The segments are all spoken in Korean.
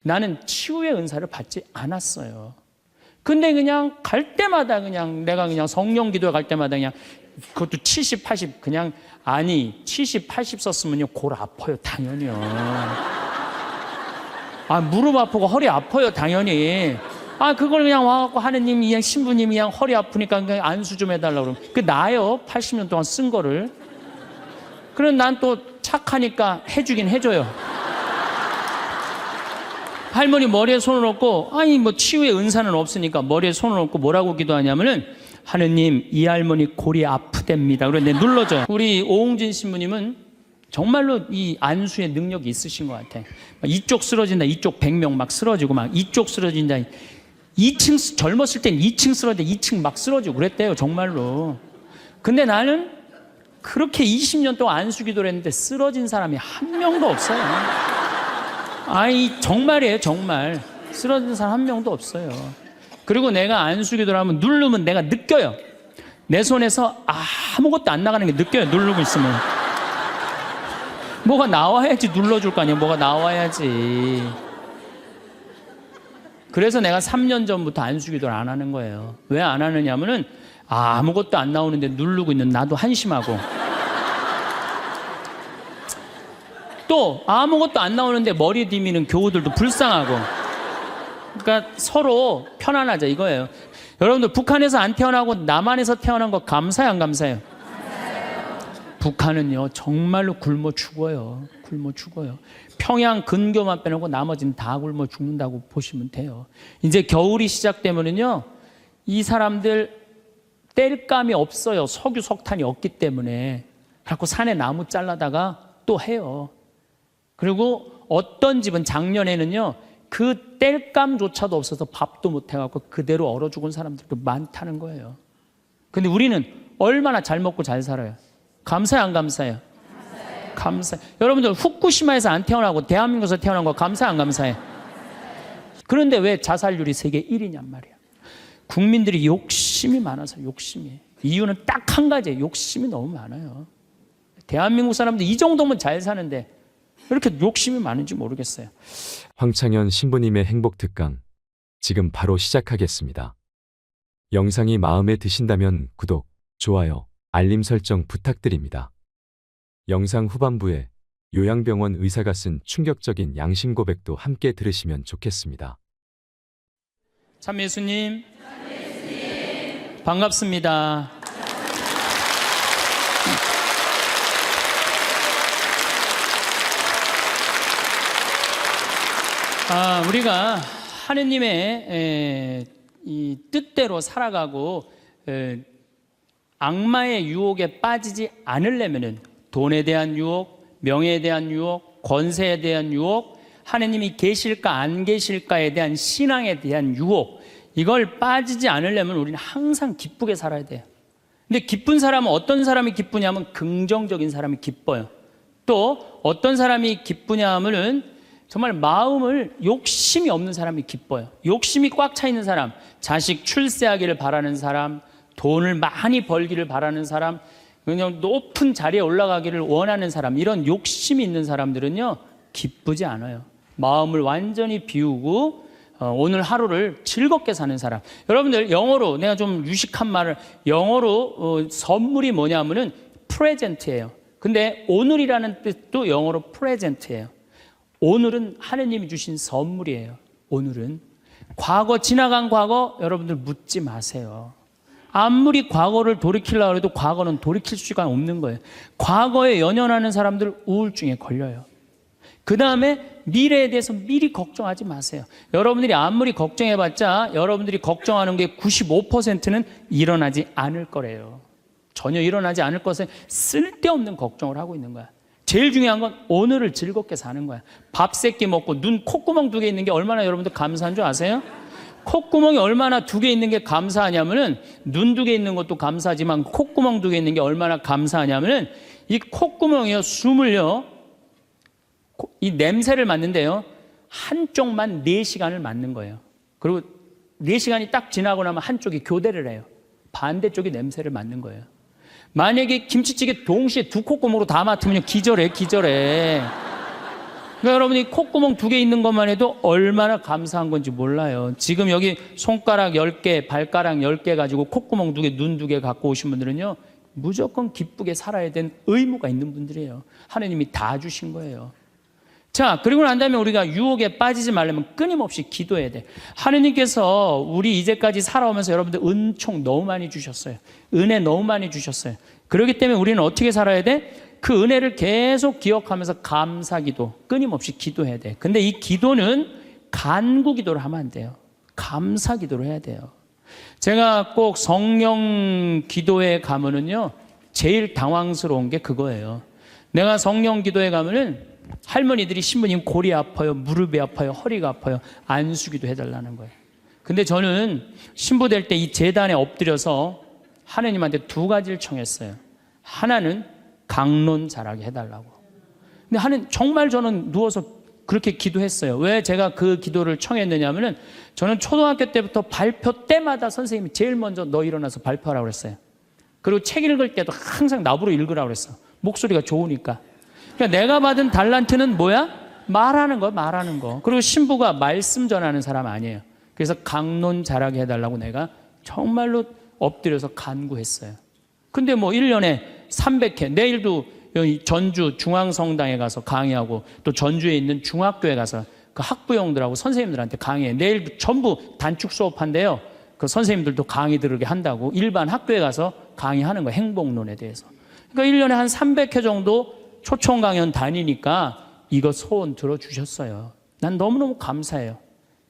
나는 치유의 은사를 받지 않았어요. 근데 그냥 갈 때마다 그냥 내가 그냥 성령 기도에 갈 때마다 그냥 그것도 70, 80 그냥 아니 70, 80 썼으면요 골 아파요 당연히요. 아 무릎 아프고 허리 아파요 당연히. 아 그걸 그냥 와갖고 하느님 그냥 신부님이 그냥 허리 아프니까 그냥 안수 좀 해달라고 그러면 그 나요 80년 동안 쓴 거를. 그럼 난 또 착하니까 해주긴 해줘요. 할머니 머리에 손을 얹고 아니 뭐 치유의 은사는 없으니까 머리에 손을 얹고 뭐라고 기도하냐면은 하느님 이 할머니 골이 아프답니다. 그래서 내가 눌러줘요. 우리 오홍진 신부님은 정말로 이 안수의 능력이 있으신 것 같아. 이쪽 쓰러진다 이쪽 100명 막 쓰러지고 막 이쪽 쓰러진다 2층 젊었을 땐 2층 쓰러진다 2층 막 쓰러지고 그랬대요 정말로. 근데 나는 그렇게 20년 동안 안수 기도를 했는데 쓰러진 사람이 한 명도 없어요. 아이 정말이에요 정말. 쓰러진 사람 한 명도 없어요. 그리고 내가 안수 기도를 하면 누르면 내가 느껴요. 내 손에서 아무것도 안 나가는 게 느껴요. 누르고 있으면 뭐가 나와야지 눌러줄 거 아니에요. 뭐가 나와야지. 그래서 내가 3년 전부터 안수 기도를 안 하는 거예요. 왜 안 하느냐면은 아무것도 안 나오는데 누르고 있는 나도 한심하고 또 아무것도 안 나오는데 머리 디미는 교우들도 불쌍하고. 그러니까 서로 편안하자 이거예요. 여러분들 북한에서 안 태어나고 남한에서 태어난 거 감사해요 안 감사해요? 북한은요 정말로 굶어 죽어요. 굶어 죽어요. 평양 근교만 빼놓고 나머지는 다 굶어 죽는다고 보시면 돼요. 이제 겨울이 시작되면은요 이 사람들 땔감이 없어요. 석유 석탄이 없기 때문에. 그래서 산에 나무 잘라다가 또 해요. 그리고 어떤 집은 작년에는요 그 땔감조차도 없어서 밥도 못 해갖고 그대로 얼어 죽은 사람들도 많다는 거예요. 근데 우리는 얼마나 잘 먹고 잘 살아요. 감사해요 안 감사해요? 감사해요. 여러분들 후쿠시마에서 안 태어나고 대한민국에서 태어난 거 감사해 안 감사해? 그런데 왜 자살률이 세계 1위냔 말이야. 국민들이 욕심이 많아서 욕심이. 이유는 딱 한 가지예요. 욕심이 너무 많아요. 대한민국 사람들 이 정도면 잘 사는데 왜 이렇게 욕심이 많은지 모르겠어요. 황창현 신부님의 행복특강 지금 바로 시작하겠습니다. 영상이 마음에 드신다면 구독, 좋아요, 알림 설정 부탁드립니다. 영상 후반부에 요양병원 의사가 쓴 충격적인 양심 고백도 함께 들으시면 좋겠습니다. 참예수님 반갑습니다. 우리가 하느님의 이 뜻대로 살아가고 악마의 유혹에 빠지지 않으려면은 돈에 대한 유혹, 명예에 대한 유혹, 권세에 대한 유혹, 하느님이 계실까 안 계실까에 대한 신앙에 대한 유혹, 이걸 빠지지 않으려면 우리는 항상 기쁘게 살아야 돼요. 근데 기쁜 사람은 어떤 사람이 기쁘냐면 긍정적인 사람이 기뻐요. 또 어떤 사람이 기쁘냐 하면은 정말 마음을 욕심이 없는 사람이 기뻐요. 욕심이 꽉 차 있는 사람, 자식 출세하기를 바라는 사람, 돈을 많이 벌기를 바라는 사람, 그냥 높은 자리에 올라가기를 원하는 사람, 이런 욕심이 있는 사람들은요 기쁘지 않아요. 마음을 완전히 비우고 오늘 하루를 즐겁게 사는 사람. 여러분들 영어로 내가 좀 유식한 말을 영어로 선물이 뭐냐면은 프레젠트예요. 근데 오늘이라는 뜻도 영어로 프레젠트예요. 오늘은 하느님이 주신 선물이에요. 오늘은 과거 지나간 과거 여러분들 묻지 마세요. 아무리 과거를 돌이키려고 해도 과거는 돌이킬 수가 없는 거예요. 과거에 연연하는 사람들 우울증에 걸려요. 그 다음에 미래에 대해서 미리 걱정하지 마세요. 여러분들이 아무리 걱정해봤자 여러분들이 걱정하는 게 95%는 일어나지 않을 거래요. 전혀 일어나지 않을 것에 쓸데없는 걱정을 하고 있는 거야. 제일 중요한 건 오늘을 즐겁게 사는 거야. 밥 3끼 먹고 눈 콧구멍 2개 있는 게 얼마나 여러분들 감사한 줄 아세요? 콧구멍이 얼마나 2개 있는 게 감사하냐면은 눈 2개 있는 것도 감사하지만 콧구멍 2개 있는 게 얼마나 감사하냐면은 이 콧구멍이요 숨을요 이 냄새를 맡는데요 한쪽만 4시간을 맡는 거예요. 그리고 4시간이 딱 지나고 나면 한쪽이 교대를 해요. 반대쪽이 냄새를 맡는 거예요. 만약에 김치찌개 동시에 2 콧구멍으로 다 맡으면 기절해. 그러니까 여러분이 콧구멍 2개 있는 것만 해도 얼마나 감사한 건지 몰라요. 지금 여기 손가락 10개, 발가락 10개 가지고 콧구멍 2개, 눈 2개 갖고 오신 분들은요, 무조건 기쁘게 살아야 된 의무가 있는 분들이에요. 하나님이 다 주신 거예요. 자, 그리고 난 다음에 우리가 유혹에 빠지지 말려면 끊임없이 기도해야 돼. 하느님께서 우리 이제까지 살아오면서 여러분들 은총 너무 많이 주셨어요. 은혜 너무 많이 주셨어요. 그렇기 때문에 우리는 어떻게 살아야 돼? 그 은혜를 계속 기억하면서 감사기도, 끊임없이 기도해야 돼. 근데 이 기도는 간구 기도를 하면 안 돼요. 감사 기도를 해야 돼요. 제가 꼭 성령 기도에 가면은요, 제일 당황스러운 게 그거예요. 내가 성령 기도에 가면은 할머니들이 신부님 골이 아파요, 무릎이 아파요, 허리가 아파요, 안수기도 해달라는 거예요. 근데 저는 신부 될 때 이 제단에 엎드려서 하느님한테 2가지를 청했어요. 하나는 강론 잘하게 해달라고. 근데 정말 저는 누워서 그렇게 기도했어요. 왜 제가 그 기도를 청했느냐 하면은 저는 초등학교 때부터 발표 때마다 선생님이 제일 먼저 너 일어나서 발표하라고 그랬어요. 그리고 책 읽을 때도 항상 나보고 읽으라고 그랬어. 목소리가 좋으니까. 그러니까 내가 받은 달란트는 뭐야? 말하는 거, 말하는 거. 그리고 신부가 말씀 전하는 사람 아니에요. 그래서 강론 잘하게 해달라고 내가 정말로 엎드려서 간구했어요. 근데 뭐 1년에 300회, 내일도 여기 전주 중앙성당에 가서 강의하고 또 전주에 있는 중학교에 가서 그 학부형들하고 선생님들한테 강의해. 내일 전부 단축 수업한대요. 그 선생님들도 강의 들으게 한다고 일반 학교에 가서 강의하는 거, 행복론에 대해서. 그러니까 1년에 한 300회 정도 초청 강연 다니니까 이거 소원 들어주셨어요. 난 너무너무 감사해요.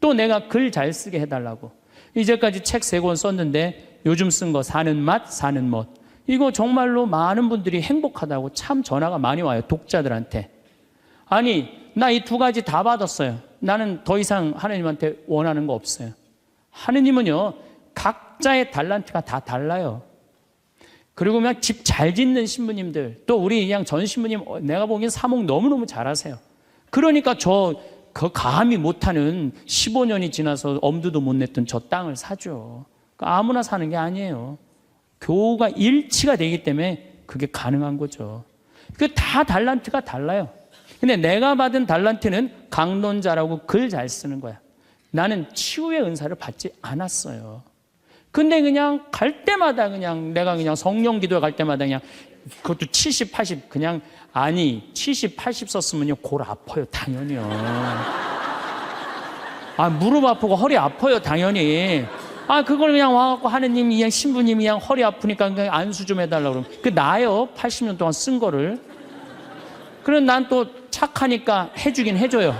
또 내가 글 잘 쓰게 해달라고. 이제까지 책 3권 썼는데 요즘 쓴 거 사는 맛, 사는 멋. 이거 정말로 많은 분들이 행복하다고 참 전화가 많이 와요. 독자들한테. 아니, 나 이 2가지 다 받았어요. 나는 더 이상 하나님한테 원하는 거 없어요. 하느님은요, 각자의 달란트가 다 달라요. 그리고 그냥 집 잘 짓는 신부님들, 또 우리 그냥 전 신부님, 내가 보기엔 사목 너무너무 잘하세요. 그러니까 그 감히 못하는 15년이 지나서 엄두도 못 냈던 저 땅을 사죠. 그러니까 아무나 사는 게 아니에요. 교우가 일치가 되기 때문에 그게 가능한 거죠. 그 다 달란트가 달라요. 근데 내가 받은 달란트는 강론자라고 글 잘 쓰는 거야. 나는 치유의 은사를 받지 않았어요. 근데 그냥 갈 때마다 내가 성령 기도에 갈 때마다 그것도 70, 80 아니 70, 80 썼으면요 골 아파요 당연히요. 무릎 아프고 허리 아파요 당연히. 그걸 그냥 와갖고 하느님이 그냥 신부님이 그냥 허리 아프니까 그냥 안수 좀 해달라고 그러면 그 나요 80년 동안 쓴 거를. 그럼 난 또 착하니까 해주긴 해줘요.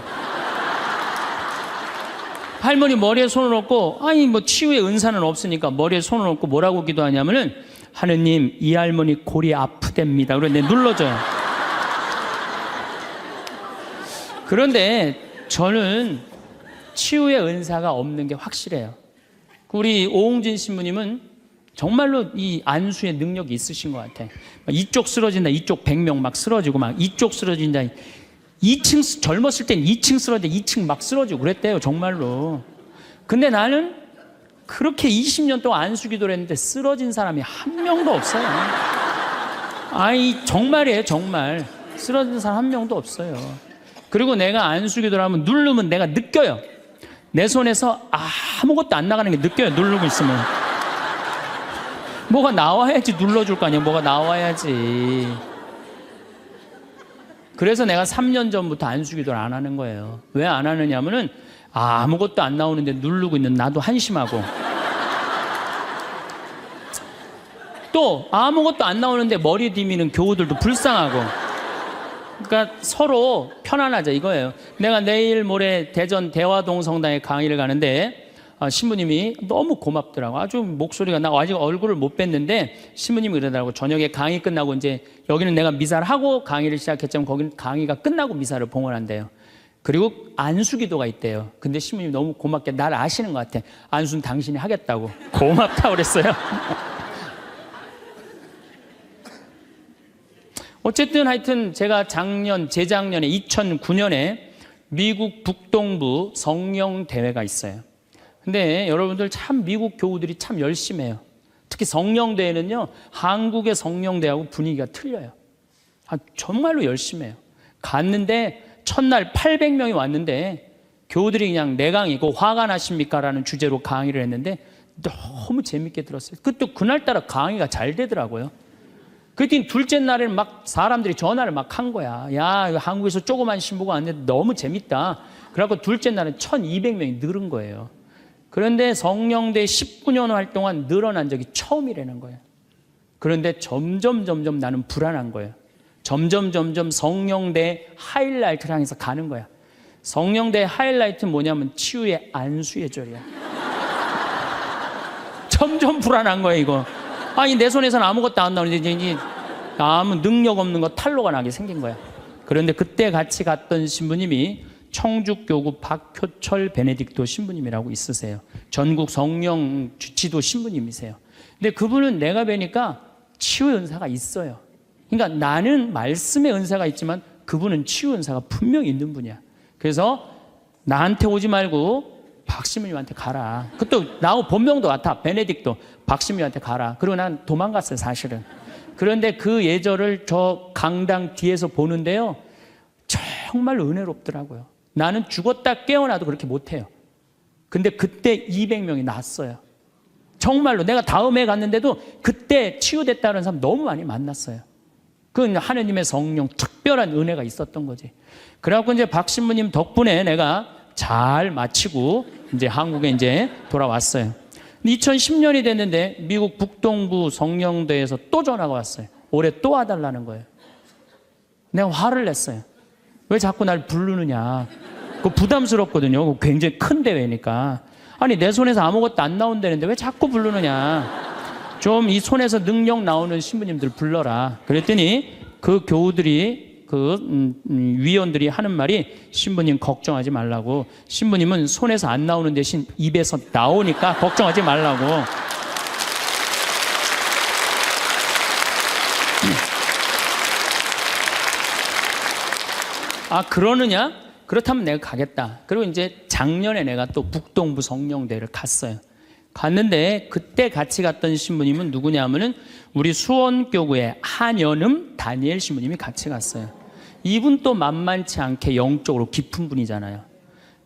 할머니 머리에 손을 얹고 뭐 치유의 은사는 없으니까 머리에 손을 얹고 뭐라고 기도하냐면은 하느님 이 할머니 골이 아프답니다. 그런데 눌러줘요. 그런데 저는 치유의 은사가 없는 게 확실해요. 우리 오홍진 신부님은 정말로 이 안수의 능력이 있으신 것 같아. 이쪽 쓰러진다, 이쪽 100명 막 쓰러지고 막 이쪽 쓰러진다. 2층 젊었을 땐 2층 쓰러진다, 2층 막 쓰러지고 그랬대요 정말로. 근데 나는 그렇게 20년 동안 안수 기도를 했는데 쓰러진 사람이 한 명도 없어요. 정말이에요 정말. 쓰러진 사람 한 명도 없어요. 그리고 내가 안수 기도를 하면 누르면 내가 느껴요. 내 손에서 아무것도 안 나가는 게 느껴요. 누르고 있으면 뭐가 나와야지 눌러줄 거 아니야. 뭐가 나와야지. 그래서 내가 3년 전부터 안수 기도를 안 하는 거예요. 왜 안 하느냐면은 아무것도 안 나오는데 누르고 있는 나도 한심하고 또 아무것도 안 나오는데 머리 디미는 교우들도 불쌍하고. 그러니까 서로 편안하자 이거예요. 내가 내일 모레 대전 대화동 성당에 강의를 가는데 신부님이 너무 고맙더라고. 아주 목소리가 나 아직 얼굴을 못 뵀는데 신부님이 그러더라고. 저녁에 강의 끝나고 이제 여기는 내가 미사를 하고 강의를 시작했지만 거기는 강의가 끝나고 미사를 봉헌한대요. 그리고 안수기도가 있대요. 근데 신부님이 너무 고맙게 날 아시는 것 같아. 안수는 당신이 하겠다고. 고맙다고 그랬어요. 어쨌든 하여튼 제가 재작년에 2009년에 미국 북동부 성령 대회가 있어요. 근데 여러분들 참 미국 교우들이 참 열심히 해요. 특히 성령 대회는요, 한국의 성령 대회하고 분위기가 틀려요. 정말로 열심히 해요. 갔는데 첫날 800명이 왔는데 교우들이 그냥 내강이고 화가 나십니까? 라는 주제로 강의를 했는데 너무 재밌게 들었어요. 그날따라 강의가 잘 되더라고요. 그랬더니 둘째 날에는 막 사람들이 전화를 막 한 거야. 야, 이거 한국에서 조그만 신부가 왔는데 너무 재밌다. 그래갖고 둘째 날은 1200명이 늘은 거예요. 그런데 성령대 19년 활동한 늘어난 적이 처음이라는 거예요. 그런데 점점 나는 불안한 거예요. 점점 성령대 하이라이트를 향해서 가는 거야. 성령대 하이라이트는 뭐냐면 치유의 안수의 절이야. 점점 불안한 거야, 이거. 아니, 내 손에서는 아무것도 안 나오는데 이제 아무 능력 없는 거 탈로가 나게 생긴 거야. 그런데 그때 같이 갔던 신부님이 청주교구 박효철 베네딕토 신부님이라고 있으세요. 전국 성령 지도 신부님이세요. 근데 그분은 내가 뵈니까 치유의 은사가 있어요. 그러니까 나는 말씀의 은사가 있지만 그분은 치유 은사가 분명히 있는 분이야. 그래서 나한테 오지 말고 박신부님한테 가라. 그것도 나하고 본명도 같아. 베네딕토. 박신부님한테 가라. 그리고 난 도망갔어요, 사실은. 그런데 그 예절을 저 강당 뒤에서 보는데요, 정말 은혜롭더라고요. 나는 죽었다 깨어나도 그렇게 못해요. 근데 그때 200명이 났어요. 정말로 내가 다음에 갔는데도 그때 치유됐다는 사람 너무 많이 만났어요. 그건 하느님의 성령 특별한 은혜가 있었던 거지. 그래갖고 이제 박 신부님 덕분에 내가 잘 마치고 이제 한국에 이제 돌아왔어요. 2010년이 됐는데 미국 북동부 성령대에서 또 전화가 왔어요. 올해 또 와달라는 거예요. 내가 화를 냈어요. 왜 자꾸 날 부르느냐. 그거 부담스럽거든요. 그거 굉장히 큰 대회니까. 아니, 내 손에서 아무것도 안 나온다는데 왜 자꾸 부르느냐. 좀 이 손에서 능력 나오는 신부님들 불러라. 그랬더니 그 교우들이 위원들이 하는 말이 신부님 걱정하지 말라고. 신부님은 손에서 안 나오는 대신 입에서 나오니까 걱정하지 말라고. 아, 그러느냐? 그렇다면 내가 가겠다. 그리고 이제 작년에 내가 또 북동부 성령대를 갔어요. 갔는데 그때 같이 갔던 신부님은 누구냐면은 우리 수원교구의 한연음 다니엘 신부님이 같이 갔어요. 이분 또 만만치 않게 영적으로 깊은 분이잖아요.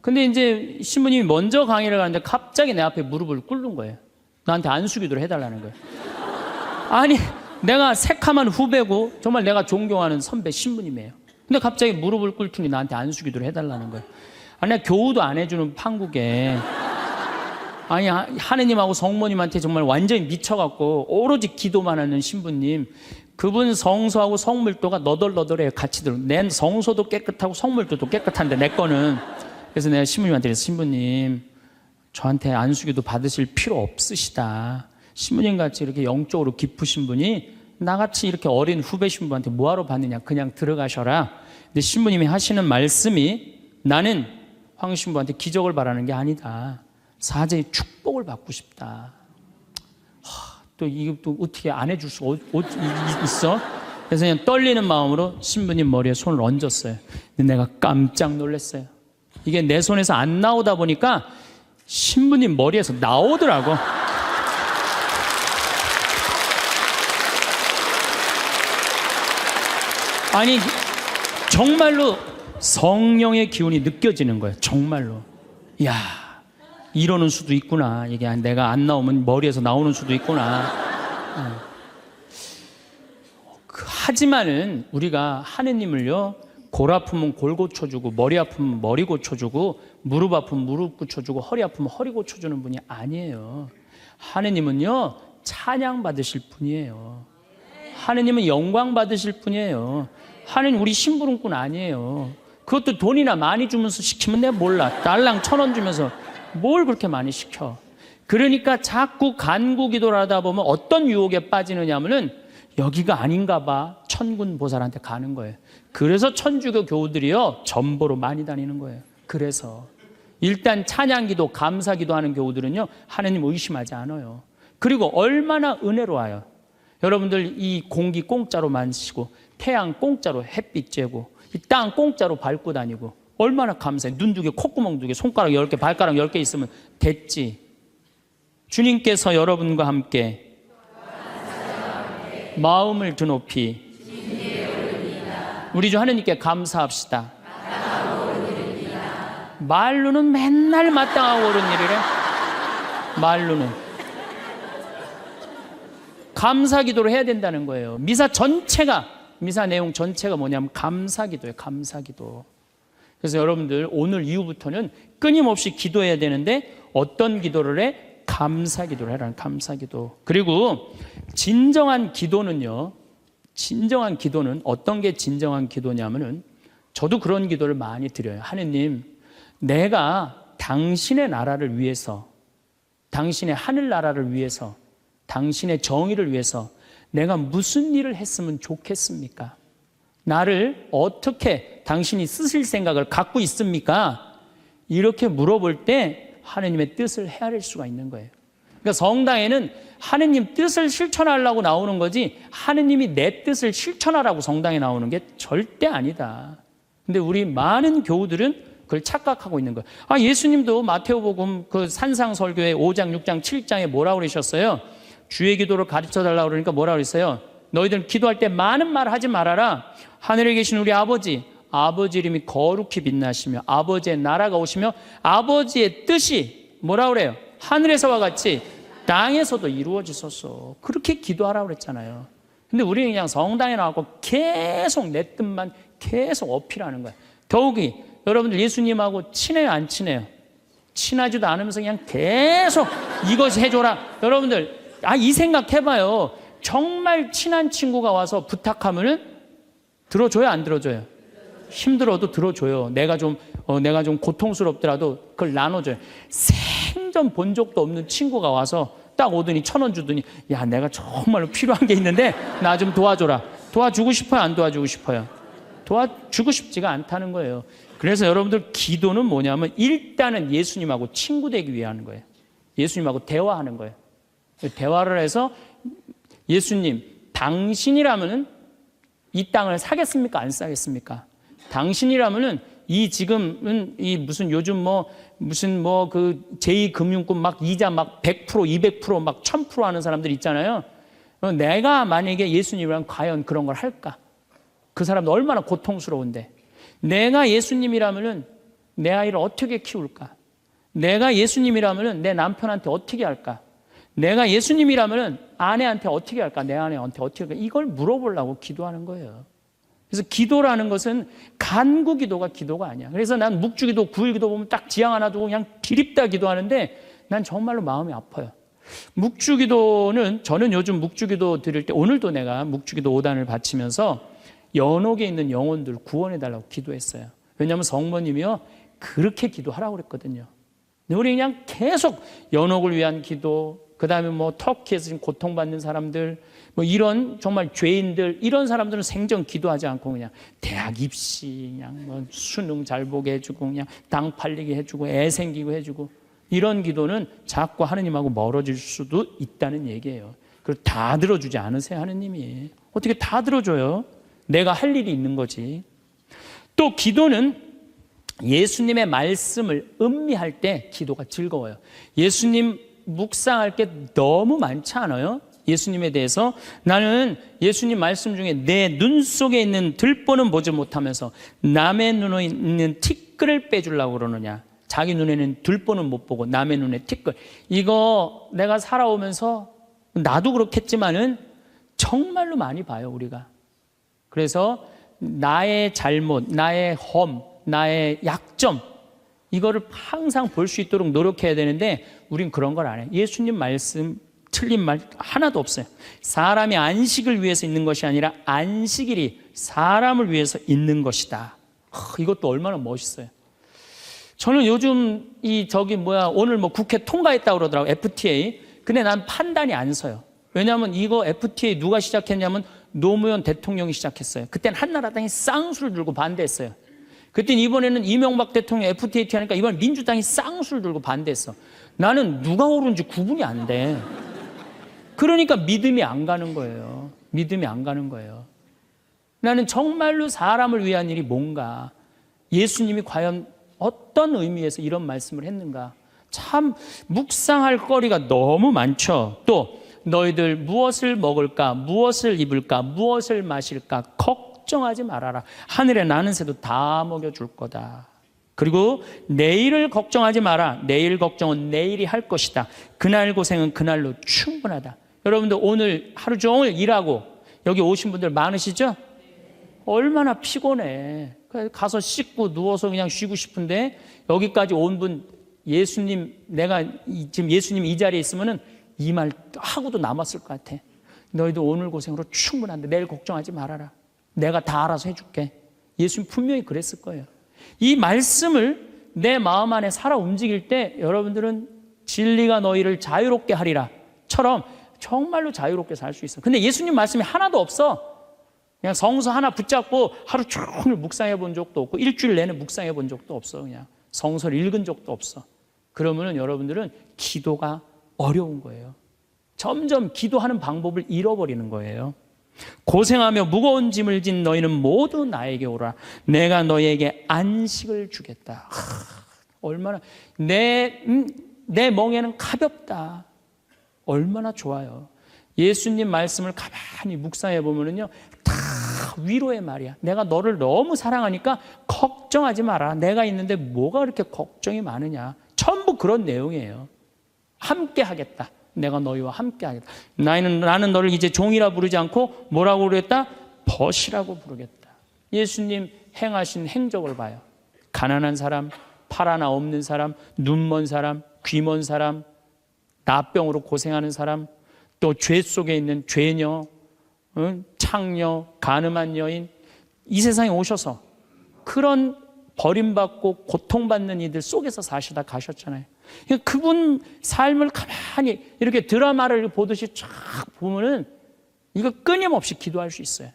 근데 이제 신부님이 먼저 강의를 가는데 갑자기 내 앞에 무릎을 꿇는 거예요. 나한테 안수기도를 해달라는 거예요. 아니, 내가 새카만 후배고 정말 내가 존경하는 선배 신부님이에요. 근데 갑자기 무릎을 꿇더니 나한테 안수기도를 해달라는 거예요. 아니, 내가 교우도 안 해주는 판국에, 아니, 하느님하고 성모님한테 정말 완전히 미쳐갖고 오로지 기도만 하는 신부님, 그분 성소하고 성물도가 너덜너덜해요. 같이 들어. 내 성소도 깨끗하고 성물도도 깨끗한데 내 거는. 그래서 내가 신부님한테 그래서 신부님, 저한테 안수기도 받으실 필요 없으시다. 신부님 같이 이렇게 영적으로 깊으신 분이 나같이 이렇게 어린 후배 신부한테 뭐하러 받느냐. 그냥 들어가셔라. 근데 신부님이 하시는 말씀이 나는 황 신부한테 기적을 바라는 게 아니다. 사제의 축복을 받고 싶다. 또 이거 또 어떻게 안 해줄 수가 있어? 그래서 그냥 떨리는 마음으로 신부님 머리에 손을 얹었어요. 근데 내가 깜짝 놀랐어요. 이게 내 손에서 안 나오다 보니까 신부님 머리에서 나오더라고. 아니, 정말로 성령의 기운이 느껴지는 거예요. 정말로. 이야, 이러는 수도 있구나. 이게 내가 안 나오면 머리에서 나오는 수도 있구나. 하지만은 우리가 하느님을요, 골 아프면 골 고쳐주고, 머리 아프면 머리 고쳐주고, 무릎 아프면 무릎 고쳐주고, 허리 아프면 허리 고쳐주는 분이 아니에요. 하느님은요, 찬양 받으실 분이에요. 하느님은 영광 받으실 분이에요. 하느님 우리 심부름꾼 아니에요. 그것도 돈이나 많이 주면서 시키면 내가 몰라. 달랑 1,000원 주면서 뭘 그렇게 많이 시켜. 그러니까 자꾸 간구 기도를 하다 보면 어떤 유혹에 빠지느냐 하면은 여기가 아닌가 봐. 천군 보살한테 가는 거예요. 그래서 천주교 교우들이요, 전보로 많이 다니는 거예요. 그래서 일단 찬양기도 감사기도 하는 교우들은요, 하느님 의심하지 않아요. 그리고 얼마나 은혜로워요. 여러분들 이 공기 공짜로 마시고, 태양 공짜로 햇빛 쬐고, 이 땅 공짜로 밟고 다니고, 얼마나 감사해. 눈 2개, 콧구멍 2개, 손가락 10개, 발가락 10개 있으면 됐지. 주님께서 여러분과 함께 마음을 드높이 우리 주 하느님께 감사합시다. 말로는 맨날 마땅하고 옳은 일이래. 말로는. 감사 기도를 해야 된다는 거예요. 미사 내용 전체가 뭐냐면 감사 기도예요. 감사 기도. 그래서 여러분들 오늘 이후부터는 끊임없이 기도해야 되는데 어떤 기도를 해? 감사 기도를 해라는 감사 기도. 그리고 진정한 기도는 어떤 게 진정한 기도냐면은 저도 그런 기도를 많이 드려요. 하느님, 내가 당신의 나라를 위해서, 당신의 하늘나라를 위해서, 당신의 정의를 위해서 내가 무슨 일을 했으면 좋겠습니까? 나를 어떻게 당신이 쓰실 생각을 갖고 있습니까? 이렇게 물어볼 때 하느님의 뜻을 헤아릴 수가 있는 거예요. 그러니까 성당에는 하느님 뜻을 실천하려고 나오는 거지 하느님이 내 뜻을 실천하라고 성당에 나오는 게 절대 아니다. 근데 우리 많은 교우들은 그걸 착각하고 있는 거예요. 예수님도 마태오복음 그 산상설교의 5장, 6장, 7장에 뭐라고 그러셨어요? 주의 기도를 가르쳐 달라고 그러니까 뭐라고 그랬어요? 너희들은 기도할 때 많은 말 하지 말아라. 하늘에 계신 우리 아버지 이름이 거룩히 빛나시며 아버지의 나라가 오시며 아버지의 뜻이 뭐라고 그래요? 하늘에서와 같이 땅에서도 이루어지소서. 그렇게 기도하라고 그랬잖아요. 근데 우리는 그냥 성당에 나와서 계속 내 뜻만 계속 어필하는 거예요. 더욱이 여러분들 예수님하고 친해요, 안 친해요? 친하지도 않으면서 그냥 계속 이것이 해줘라. 여러분들 이 생각 해봐요. 정말 친한 친구가 와서 부탁하면은 들어줘요, 안 들어줘요? 힘들어도 들어줘요. 내가 좀 고통스럽더라도 그걸 나눠줘요. 생전 본 적도 없는 친구가 와서 딱 오더니 1,000원 주더니 야, 내가 정말로 필요한 게 있는데 나 좀 도와줘라. 도와주고 싶어요, 안 도와주고 싶어요? 도와주고 싶지가 않다는 거예요. 그래서 여러분들 기도는 뭐냐면 일단은 예수님하고 친구 되기 위해 하는 거예요. 예수님하고 대화하는 거예요. 대화를 해서 예수님, 당신이라면은 이 땅을 사겠습니까? 안 사겠습니까? 당신이라면은 지금은 무슨 요즘 그 제2금융권 막 이자 막 100%, 200%, 막 1000% 하는 사람들 있잖아요. 내가 만약에 예수님이라면 과연 그런 걸 할까? 그 사람도 얼마나 고통스러운데. 내가 예수님이라면은 내 아이를 어떻게 키울까? 내가 예수님이라면은 내 남편한테 어떻게 할까? 내가 예수님이라면은 아내한테 어떻게 할까? 내 아내한테 어떻게 할까? 이걸 물어보려고 기도하는 거예요. 그래서 기도라는 것은 간구 기도가 기도가 아니야. 그래서 난 묵주기도, 구일기도 보면 딱 지향 하나 두고 그냥 기립다 기도하는데 난 정말로 마음이 아파요. 묵주기도는 저는 요즘 묵주기도 드릴 때 오늘도 내가 묵주기도 5단을 바치면서 연옥에 있는 영혼들 구원해달라고 기도했어요. 왜냐하면 성모님이요 그렇게 기도하라고 그랬거든요. 우리 그냥 계속 연옥을 위한 기도, 그 다음에 터키에서 지금 고통받는 사람들, 이런 정말 죄인들, 이런 사람들은 생전 기도하지 않고 그냥 대학 입시, 그냥 수능 잘 보게 해주고, 그냥 땅 팔리게 해주고, 애 생기고 해주고, 이런 기도는 자꾸 하느님하고 멀어질 수도 있다는 얘기예요. 그걸 다 들어주지 않으세요, 하느님이. 어떻게 다 들어줘요? 내가 할 일이 있는 거지. 또 기도는 예수님의 말씀을 음미할 때 기도가 즐거워요. 예수님 묵상할 게 너무 많지 않아요? 예수님에 대해서 나는 예수님 말씀 중에 내 눈 속에 있는 들보는 보지 못하면서 남의 눈에 있는 티끌을 빼주려고 그러느냐. 자기 눈에는 들보는 못 보고 남의 눈에 티끌. 이거 내가 살아오면서 나도 그렇겠지만은 정말로 많이 봐요, 우리가. 그래서 나의 잘못, 나의 험, 나의 약점, 이거를 항상 볼 수 있도록 노력해야 되는데 우린 그런 걸 안 해요. 예수님 말씀 틀린 말 하나도 없어요. 사람이 안식을 위해서 있는 것이 아니라 안식일이 사람을 위해서 있는 것이다. 이것도 얼마나 멋있어요. 저는 요즘 오늘 국회 통과했다고 그러더라고요. FTA. 근데 난 판단이 안 서요. 왜냐하면 이거 FTA 누가 시작했냐면 노무현 대통령이 시작했어요. 그때는 한나라당이 쌍수를 들고 반대했어요. 그때는 이번에는 이명박 대통령 FTA 하니까 이번 민주당이 쌍수를 들고 반대했어. 나는 누가 옳은지 구분이 안 돼. 그러니까 믿음이 안 가는 거예요. 믿음이 안 가는 거예요. 나는 정말로 사람을 위한 일이 뭔가, 예수님이 과연 어떤 의미에서 이런 말씀을 했는가, 참 묵상할 거리가 너무 많죠. 또 너희들 무엇을 먹을까, 무엇을 입을까, 무엇을 마실까 걱정하지 말아라. 하늘에 나는 새도 다 먹여줄 거다. 그리고 내일을 걱정하지 마라. 내일 걱정은 내일이 할 것이다. 그날 고생은 그날로 충분하다. 여러분들 오늘 하루 종일 일하고 여기 오신 분들 많으시죠? 얼마나 피곤해. 가서 씻고 누워서 그냥 쉬고 싶은데 여기까지 온 분 예수님, 내가 지금 예수님 이 자리에 있으면은 이 말 하고도 남았을 것 같아. 너희도 오늘 고생으로 충분한데 내일 걱정하지 말아라. 내가 다 알아서 해줄게. 예수님 분명히 그랬을 거예요. 이 말씀을 내 마음 안에 살아 움직일 때 여러분들은 진리가 너희를 자유롭게 하리라 처럼 정말로 자유롭게 살 수 있어. 근데 예수님 말씀이 하나도 없어. 그냥 성서 하나 붙잡고 하루 종일 묵상해 본 적도 없고 일주일 내내 묵상해 본 적도 없어. 그냥 성서를 읽은 적도 없어. 그러면은 여러분들은 기도가 어려운 거예요. 점점 기도하는 방법을 잃어버리는 거예요. 고생하며 무거운 짐을 진 너희는 모두 나에게 오라. 내가 너희에게 안식을 주겠다. 얼마나 내 멍에는 가볍다. 얼마나 좋아요. 예수님 말씀을 가만히 묵상해 보면은요, 다 위로의 말이야. 내가 너를 너무 사랑하니까 걱정하지 마라. 내가 있는데 뭐가 그렇게 걱정이 많으냐. 전부 그런 내용이에요. 함께 하겠다. 내가 너희와 함께 하겠다. 나는 너를 이제 종이라 부르지 않고 뭐라고 부르겠다? 벗이라고 부르겠다. 예수님 행하신 행적을 봐요. 가난한 사람, 팔 하나 없는 사람, 눈 먼 사람, 귀 먼 사람, 나병으로 고생하는 사람, 또 죄 속에 있는 죄녀, 창녀, 가늠한 여인, 이 세상에 오셔서 그런 버림받고 고통받는 이들 속에서 사시다 가셨잖아요. 그분 삶을 가만히 이렇게 드라마를 보듯이 쫙 보면은 이거 끊임없이 기도할 수 있어요.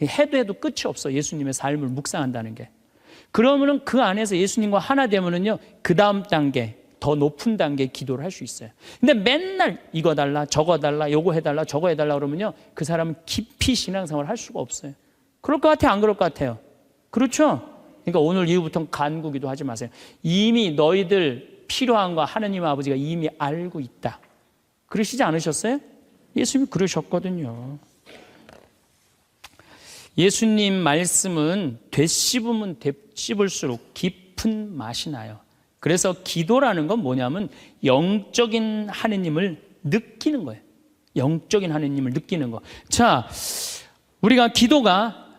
해도 끝이 없어. 예수님의 삶을 묵상한다는 게. 그러면은 그 안에서 예수님과 하나 되면은요, 그 다음 단계, 더 높은 단계의 기도를 할 수 있어요. 근데 맨날 이거 달라, 저거 달라, 요거 해달라, 저거 해달라 그러면요, 그 사람은 깊이 신앙생활을 할 수가 없어요. 그럴 것 같아요? 안 그럴 것 같아요? 그렇죠? 그러니까 오늘 이후부터는 간구기도 하지 마세요. 이미 너희들 필요한 거 하느님 아버지가 이미 알고 있다. 그러시지 않으셨어요? 예수님이 그러셨거든요. 예수님 말씀은 되씹으면 되씹을수록 깊은 맛이 나요. 그래서 기도라는 건 뭐냐면 영적인 하느님을 느끼는 거예요. 영적인 하느님을 느끼는 거. 자, 우리가 기도가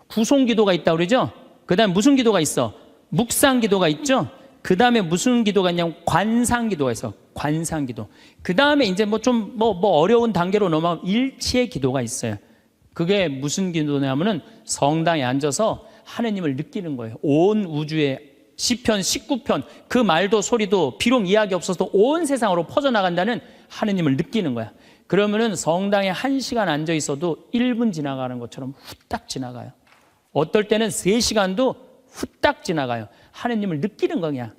구송 기도가 있다고 그러죠? 그 다음에 무슨 기도가 있어? 묵상 기도가 있죠? 그 다음에 무슨 기도가 있냐면 관상 기도가 있어. 관상 기도. 그 다음에 이제 어려운 단계로 넘어가면 일치의 기도가 있어요. 그게 무슨 기도냐면은 성당에 앉아서 하느님을 느끼는 거예요. 온 우주에 시편 19편 그 말도 소리도 비록 이야기 없어도 온 세상으로 퍼져나간다는 하느님을 느끼는 거야. 그러면은 성당에 1시간 앉아 있어도 1분 지나가는 것처럼 후딱 지나가요. 어떨 때는 3시간도 후딱 지나가요. 하느님을 느끼는 거냐.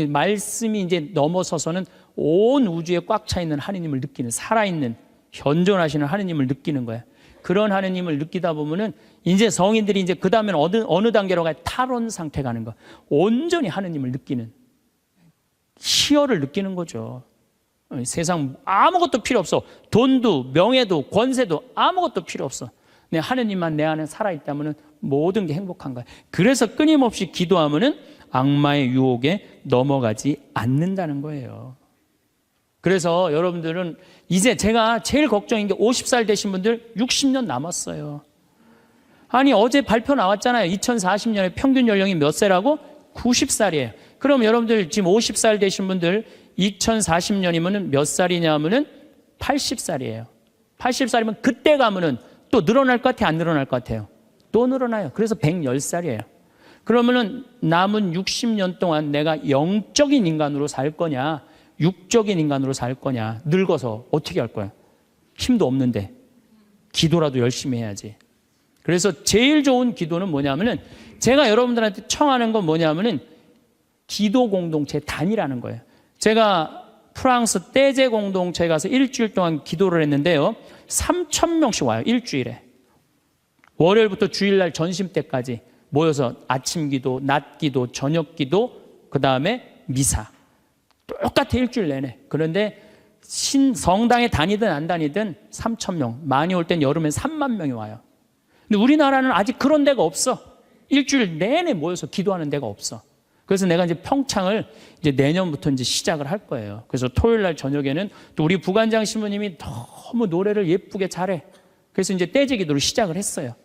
말씀이 이제 넘어서서는 온 우주에 꽉 차 있는 하느님을 느끼는, 살아있는 현존하시는 하느님을 느끼는 거야. 그런 하느님을 느끼다 보면은 이제 성인들이 이제 그 다음에는 어느 단계로 가요? 탈원 상태 가는 거. 온전히 하느님을 느끼는, 희열을 느끼는 거죠. 세상 아무것도 필요 없어. 돈도 명예도 권세도 아무것도 필요 없어. 내 하느님만 내 안에 살아있다면 모든 게 행복한 거야. 그래서 끊임없이 기도하면은 악마의 유혹에 넘어가지 않는다는 거예요. 그래서 여러분들은 이제 제가 제일 걱정인 게 50살 되신 분들 60년 남았어요. 아니 어제 발표 나왔잖아요. 2040년에 평균 연령이 몇 세라고? 90살이에요. 그럼 여러분들 지금 50살 되신 분들 2040년이면 몇 살이냐 하면은 80살이에요. 80살이면 그때 가면은 또 늘어날 것 같아요? 안 늘어날 것 같아요? 또 늘어나요. 그래서 110살이에요. 그러면은 남은 60년 동안 내가 영적인 인간으로 살 거냐, 육적인 인간으로 살 거냐, 늙어서 어떻게 할 거야? 힘도 없는데 기도라도 열심히 해야지. 그래서 제일 좋은 기도는 뭐냐면은 제가 여러분들한테 청하는 건 뭐냐면은 기도 공동체 단위라는 거예요. 제가 프랑스 떼제 공동체에 가서 일주일 동안 기도를 했는데요. 3,000명씩 와요. 일주일에. 월요일부터 주일날 점심 때까지 모여서 아침 기도, 낮 기도, 저녁 기도, 그 다음에 미사. 똑같아 일주일 내내. 그런데 성당에 다니든 안 다니든 3,000명. 많이 올 땐 여름엔 3만 명이 와요. 근데 우리나라는 아직 그런 데가 없어. 일주일 내내 모여서 기도하는 데가 없어. 그래서 내가 이제 평창을 이제 내년부터 이제 시작을 할 거예요. 그래서 토요일 날 저녁에는 또 우리 부관장 신부님이 너무 노래를 예쁘게 잘해. 그래서 이제 떼제 기도를 시작을 했어요.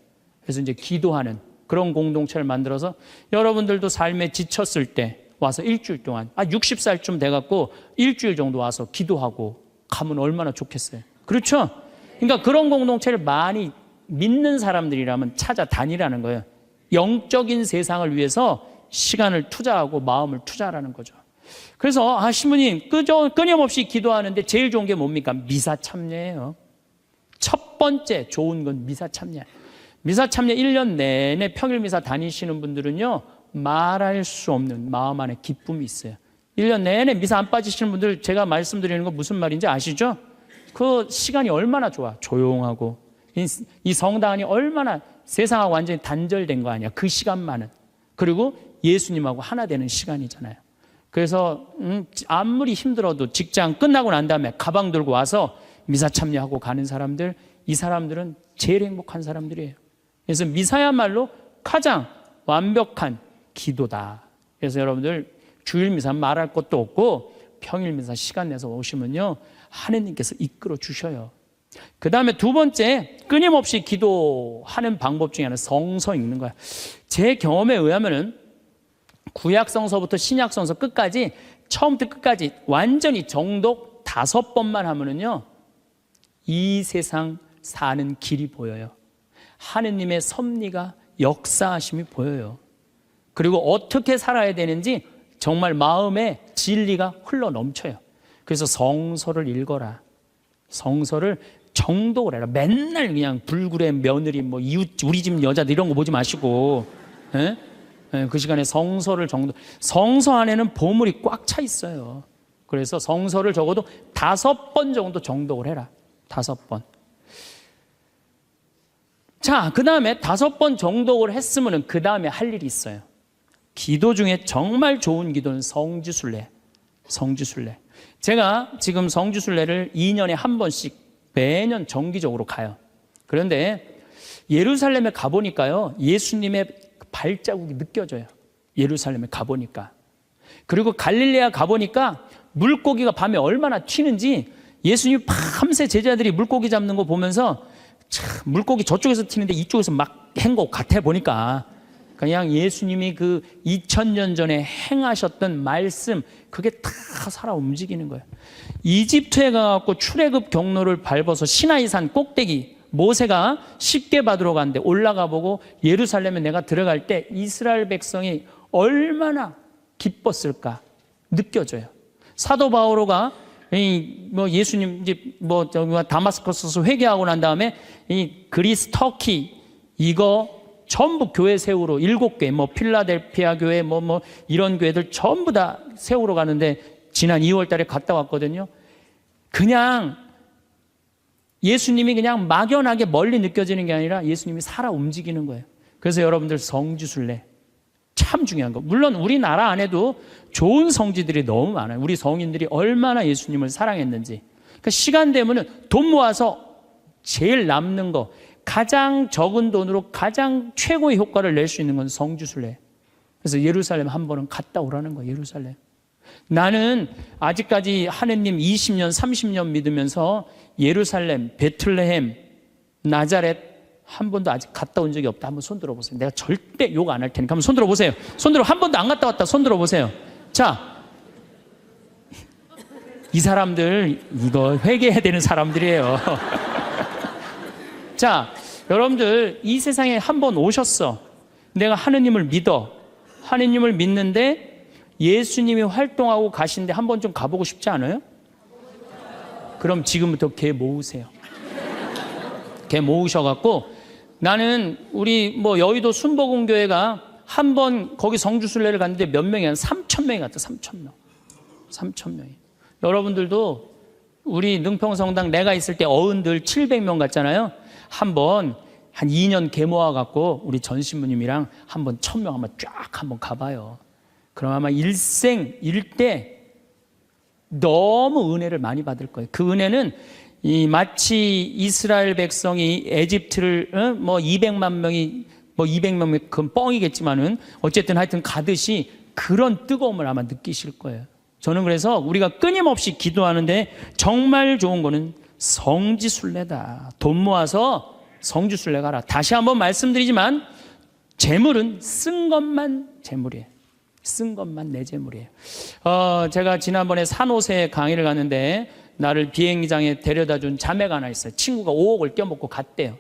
그래서 이제 기도하는 그런 공동체를 만들어서 여러분들도 삶에 지쳤을 때 와서 일주일 동안 60살쯤 돼갖고 일주일 정도 와서 기도하고 가면 얼마나 좋겠어요. 그렇죠? 그러니까 그런 공동체를 많이 믿는 사람들이라면 찾아다니라는 거예요. 영적인 세상을 위해서 시간을 투자하고 마음을 투자하라는 거죠. 그래서 신부님 끊임없이 기도하는데 제일 좋은 게 뭡니까? 미사 참여예요. 첫 번째 좋은 건 미사 참여. 미사 참여 1년 내내 평일 미사 다니시는 분들은요, 말할 수 없는 마음 안에 기쁨이 있어요. 1년 내내 미사 안 빠지시는 분들 제가 말씀드리는 거 무슨 말인지 아시죠? 그 시간이 얼마나 좋아. 조용하고 이 성당 안이 얼마나 세상하고 완전히 단절된 거 아니야. 그 시간만은. 그리고 예수님하고 하나 되는 시간이잖아요. 그래서 아무리 힘들어도 직장 끝나고 난 다음에 가방 들고 와서 미사 참여하고 가는 사람들, 이 사람들은 제일 행복한 사람들이에요. 그래서 미사야말로 가장 완벽한 기도다. 그래서 여러분들 주일 미사 말할 것도 없고 평일 미사 시간 내서 오시면요, 하느님께서 이끌어 주셔요. 그 다음에 두 번째, 끊임없이 기도하는 방법 중에 하나는 성서 읽는 거야. 제 경험에 의하면은 구약성서부터 신약성서 끝까지, 처음부터 끝까지 완전히 정독 5번만 하면은요, 이 세상 사는 길이 보여요. 하느님의 섭리가, 역사하심이 보여요. 그리고 어떻게 살아야 되는지 정말 마음에 진리가 흘러 넘쳐요. 그래서 성서를 읽어라. 성서를 정독을 해라. 맨날 그냥 불굴의 며느리, 뭐 이웃, 우리 집 여자들 이런 거 보지 마시고, 예? 그 시간에 성서를 성서 안에는 보물이 꽉 차 있어요. 그래서 성서를 적어도 5번 정도 정독을 해라. 5번. 자, 그 다음에 5번 정독을 했으면 그 다음에 할 일이 있어요. 기도 중에 정말 좋은 기도는 성지순례. 성지순례. 제가 지금 성지순례를 2년에 한 번씩 매년 정기적으로 가요. 그런데 예루살렘에 가보니까요, 예수님의 발자국이 느껴져요. 예루살렘에 가보니까. 그리고 갈릴레아 가보니까 물고기가 밤에 얼마나 튀는지, 예수님이 밤새 제자들이 물고기 잡는 거 보면서 참 물고기 저쪽에서 튀는데 이쪽에서 막 한 것 같아 보니까, 그냥 예수님이 그 2000년 전에 행하셨던 말씀, 그게 다 살아 움직이는 거예요. 이집트에 가갖고 출애굽 경로를 밟아서 시나이산 꼭대기, 모세가 십계 받으러 갔는데 올라가 보고 예루살렘에 내가 들어갈 때 이스라엘 백성이 얼마나 기뻤을까 느껴져요. 사도 바오로가 예수님 이제 다마스커스에서 회개하고 난 다음에 이 그리스, 터키 이거 전부 교회 세우러 7개, 필라델피아 교회, 이런 교회들 전부 다 세우러 가는데 지난 2월 달에 갔다 왔거든요. 그냥 예수님이 그냥 막연하게 멀리 느껴지는 게 아니라 예수님이 살아 움직이는 거예요. 그래서 여러분들 성지순례 참 중요한 거. 물론 우리나라 안에도 좋은 성지들이 너무 많아요. 우리 성인들이 얼마나 예수님을 사랑했는지. 그러니까 시간 되면은 돈 모아서 제일 남는 거, 가장 적은 돈으로 가장 최고의 효과를 낼 수 있는 건 성지순례. 그래서 예루살렘 한 번은 갔다 오라는 거예요. 예루살렘. 나는 아직까지 하느님 20년, 30년 믿으면서 예루살렘, 베틀레헴, 나자렛 한 번도 아직 갔다 온 적이 없다. 한번 손 들어보세요. 내가 절대 욕 안 할 테니까 한번 손 들어보세요. 손 들어. 한 번도 안 갔다 왔다. 손 들어보세요. 자, 이 사람들 이거 회개해야 되는 사람들이에요. 자, 여러분들 이 세상에 한 번 오셨어. 내가 하느님을 믿어. 하느님을 믿는데 예수님이 활동하고 가신데 한 번 좀 가보고 싶지 않아요? 그럼 지금부터 개 모으세요. 개 모으셔갖고, 나는 우리 여의도 순복음교회가 한 번 거기 성주순례를 갔는데 몇 명이 한 3,000명이 갔다. 3,000명. 3,000명이. 여러분들도 우리 능평성당 내가 있을 때 어른들 700명 갔잖아요. 한번 한 2년 개 모아갖고 우리 전신부님이랑 한번 1,000명 한번 쫙 한번 가봐요. 그럼 아마 일생 일대 너무 은혜를 많이 받을 거예요. 그 은혜는 마치 이스라엘 백성이 에집트를 200만 명이 뭐 200명 그건 뻥이겠지만은 어쨌든 하여튼 가듯이 그런 뜨거움을 아마 느끼실 거예요. 저는 그래서 우리가 끊임없이 기도하는데 정말 좋은 거는 성지순례다. 돈 모아서 성지순례 가라. 다시 한번 말씀드리지만 재물은 쓴 것만 재물이에요. 쓴 것만 내 재물이에요. 제가 지난번에 산호세 강의를 갔는데 나를 비행기장에 데려다 준 자매가 하나 있어요. 친구가 5억을 떼어먹고 갔대요.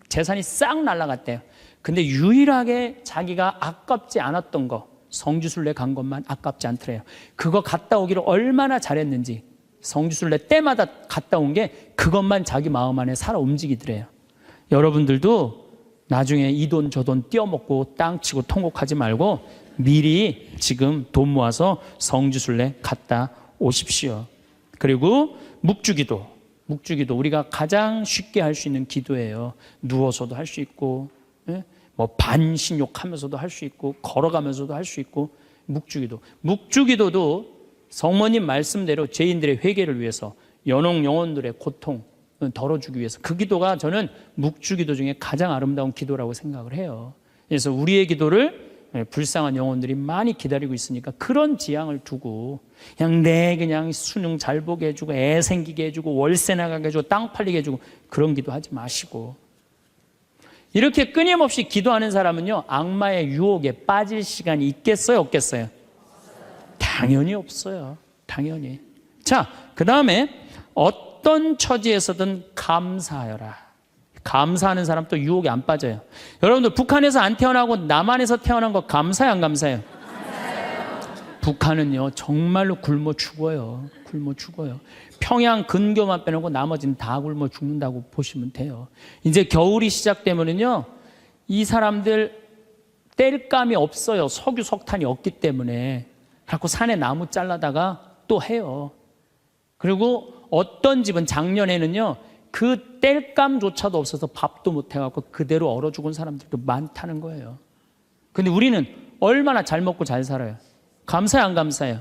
재산이 싹 날아갔대요. 근데 유일하게 자기가 아깝지 않았던 거, 성지순례 간 것만 아깝지 않더래요. 그거 갔다 오기를 얼마나 잘했는지, 성지순례 때마다 갔다 온 게 그것만 자기 마음 안에 살아 움직이더래요. 여러분들도 나중에 이 돈 저 돈 떼어먹고 땅 치고 통곡하지 말고 미리 지금 돈 모아서 성지순례 갔다 오십시오. 그리고 묵주기도 우리가 가장 쉽게 할 수 있는 기도예요. 누워서도 할 수 있고, 뭐 반신욕하면서도 할 수 있고, 걸어가면서도 할 수 있고. 묵주기도도 성모님 말씀대로 죄인들의 회개를 위해서, 연옥 영혼들의 고통 덜어주기 위해서, 그 기도가 저는 묵주기도 중에 가장 아름다운 기도라고 생각을 해요. 그래서 우리의 기도를 불쌍한 영혼들이 많이 기다리고 있으니까 그런 지향을 두고 그냥 수능 잘 보게 해주고 애 생기게 해주고 월세 나가게 해주고 땅 팔리게 해주고 그런 기도하지 마시고, 이렇게 끊임없이 기도하는 사람은요 악마의 유혹에 빠질 시간이 있겠어요 없겠어요? 당연히 없어요. 당연히. 자, 그 다음에 어떤 처지에서든 감사하여라. 감사하는 사람 또 유혹에 안 빠져요. 여러분들 북한에서 안 태어나고 남한에서 태어난 거 감사해요 안 감사해요? 북한은요 정말로 굶어 죽어요. 평양 근교만 빼놓고 나머지는 다 굶어 죽는다고 보시면 돼요. 이제 겨울이 시작되면은요 이 사람들 뗄감이 없어요. 석유 석탄이 없기 때문에. 그래서 산에 나무 잘라다가 또 해요. 그리고 어떤 집은 작년에는요 그 뗄감조차도 없어서 밥도 못 해갖고 그대로 얼어 죽은 사람들도 많다는 거예요. 근데 우리는 얼마나 잘 먹고 잘 살아요. 감사해요 안 감사해요?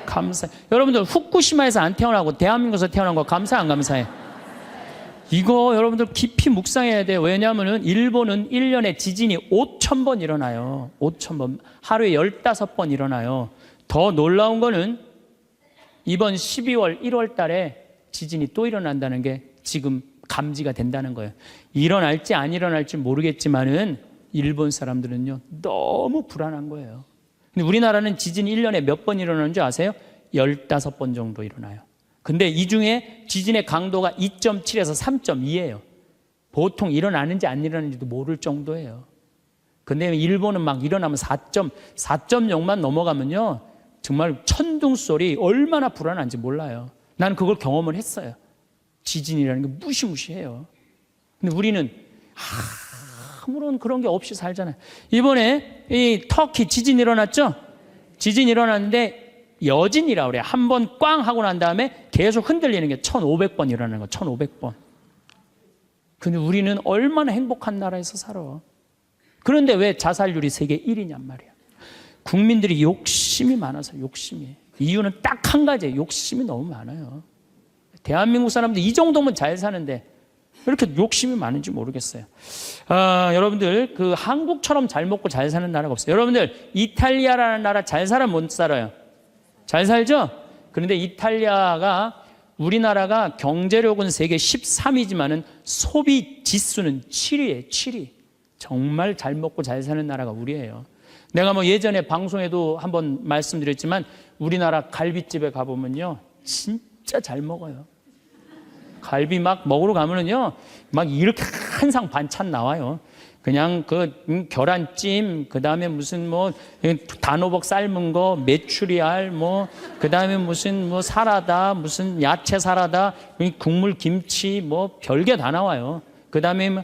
감사해요. 여러분들 후쿠시마에서 안 태어나고 대한민국에서 태어난 거 감사해 안 감사해? 이거 여러분들 깊이 묵상해야 돼요. 왜냐하면 일본은 1년에 지진이 5,000번 일어나요. 5,000번. 하루에 15번 일어나요. 더 놀라운 거는 이번 12월 1월 달에 지진이 또 일어난다는 게 지금 감지가 된다는 거예요. 일어날지 안 일어날지 모르겠지만은 일본 사람들은요 너무 불안한 거예요. 근데 우리나라는 지진이 1년에 몇 번 일어나는 줄 아세요? 15번 정도 일어나요. 근데 이 중에 지진의 강도가 2.7에서 3.2예요. 보통 일어나는지 안 일어나는지도 모를 정도예요. 근데 일본은 막 일어나면 4.0만 넘어가면요 정말 천둥 소리 얼마나 불안한지 몰라요. 나는 그걸 경험을 했어요. 지진이라는 게 무시무시해요. 근데 우리는 아무런 그런 게 없이 살잖아요. 이번에 이 터키 지진 일어났죠? 지진 일어났는데 여진이라고 그래요. 한 번 꽝 하고 난 다음에 계속 흔들리는 게 1,500번 일어나는 거. 1,500번. 근데 우리는 얼마나 행복한 나라에서 살아. 그런데 왜 자살률이 세계 1위냔 말이야. 국민들이 욕심이 많아서. 욕심이. 이유는 딱 한 가지예요. 욕심이 너무 많아요. 대한민국 사람들 이 정도면 잘 사는데 왜 이렇게 욕심이 많은지 모르겠어요. 여러분들 그 한국처럼 잘 먹고 잘 사는 나라가 없어요. 여러분들 이탈리아라는 나라 잘 살아 못 살아요? 잘 살죠? 그런데 이탈리아가 우리나라가 경제력은 세계 13위지만은 소비 지수는 7위예요. 7위. 정말 잘 먹고 잘 사는 나라가 우리예요. 내가 뭐 예전에 방송에도 한번 말씀드렸지만 우리나라 갈비집에 가보면요 진짜 잘 먹어요. 갈비 막 먹으러 가면은요 막 이렇게 한 상 반찬 나와요. 그냥 그 계란찜, 그 다음에 무슨 뭐 단호박 삶은 거, 메추리알, 뭐 그 다음에 무슨 뭐 사라다, 무슨 야채 사라다, 국물 김치, 뭐 별게 다 나와요. 그 다음에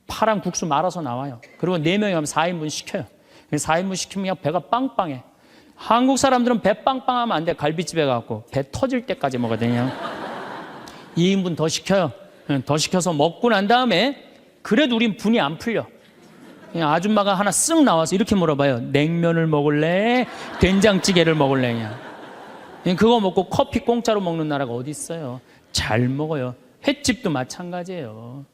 파란 국수 말아서 나와요. 그리고 4명이 가면 4인분 시켜요. 4인분 시키면 그냥 배가 빵빵해. 한국 사람들은 배 빵빵하면 안 돼. 갈비집에 가고 배 터질 때까지 먹어야 되냐. 2인분 더 시켜요. 더 시켜서 먹고 난 다음에 그래도 우린 분이 안 풀려. 그냥 아줌마가 하나 쓱 나와서 이렇게 물어봐요. 냉면을 먹을래? 된장찌개를 먹을래? 그냥 그거 먹고 커피 공짜로 먹는 나라가 어디 있어요. 잘 먹어요. 횟집도 마찬가지예요.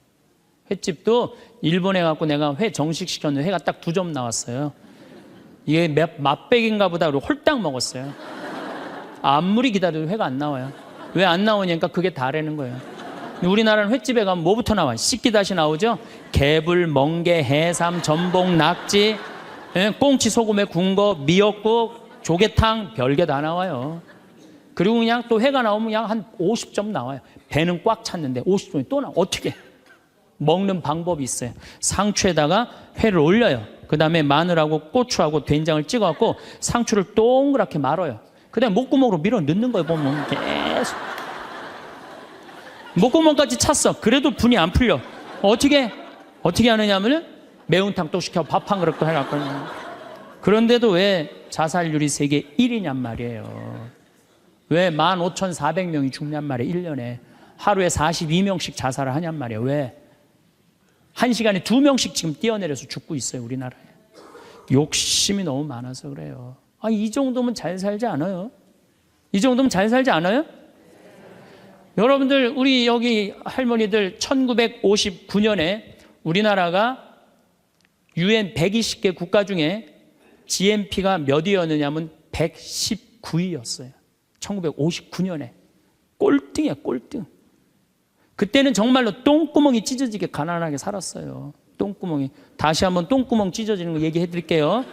횟집도 일본에 갖고 내가 회 정식 시켰는데 회가 딱 2점 나왔어요. 이게 맛백인가 보다 그러고 홀딱 먹었어요. 아무리 기다려도 회가 안 나와요. 왜 안 나오냐니까 그게 다라는 거예요. 우리나라는 횟집에 가면 뭐부터 나와요? 씻기다시 나오죠? 개불, 멍게, 해삼, 전복, 낙지, 꽁치 소금에 구운 거, 미역국, 조개탕, 별게 다 나와요. 그리고 그냥 또 회가 나오면 그냥 한 50점 나와요. 배는 꽉 찼는데 50점이 또 나와. 어떻게? 먹는 방법이 있어요. 상추에다가 회를 올려요. 그 다음에 마늘하고 고추하고 된장을 찍어갖고 상추를 동그랗게 말아요. 그 다음에 목구멍으로 밀어 넣는 거예요. 보면 계속 목구멍까지 찼어. 그래도 분이 안 풀려. 어떻게 하느냐면 매운탕 또 시켜 밥 한 그릇 또 해갖고. 그런데도 왜 자살률이 세계 1위냔 말이에요. 왜 15,400명이 죽냔 말이에요. 1년에 하루에 42명씩 자살을 하냔 말이에요. 왜? 1시간에 2명씩 지금 뛰어내려서 죽고 있어요. 우리나라에. 욕심이 너무 많아서 그래요. 이 정도면 잘 살지 않아요? 이 정도면 잘 살지 않아요? 여러분들, 우리 여기 할머니들 1959년에 우리나라가 UN 120개 국가 중에 GNP가 몇 위였느냐면 119위였어요. 1959년에. 꼴등이야, 꼴등. 그때는 정말로 똥구멍이 찢어지게 가난하게 살았어요. 똥구멍이. 다시 한번 똥구멍 찢어지는 거 얘기해 드릴게요.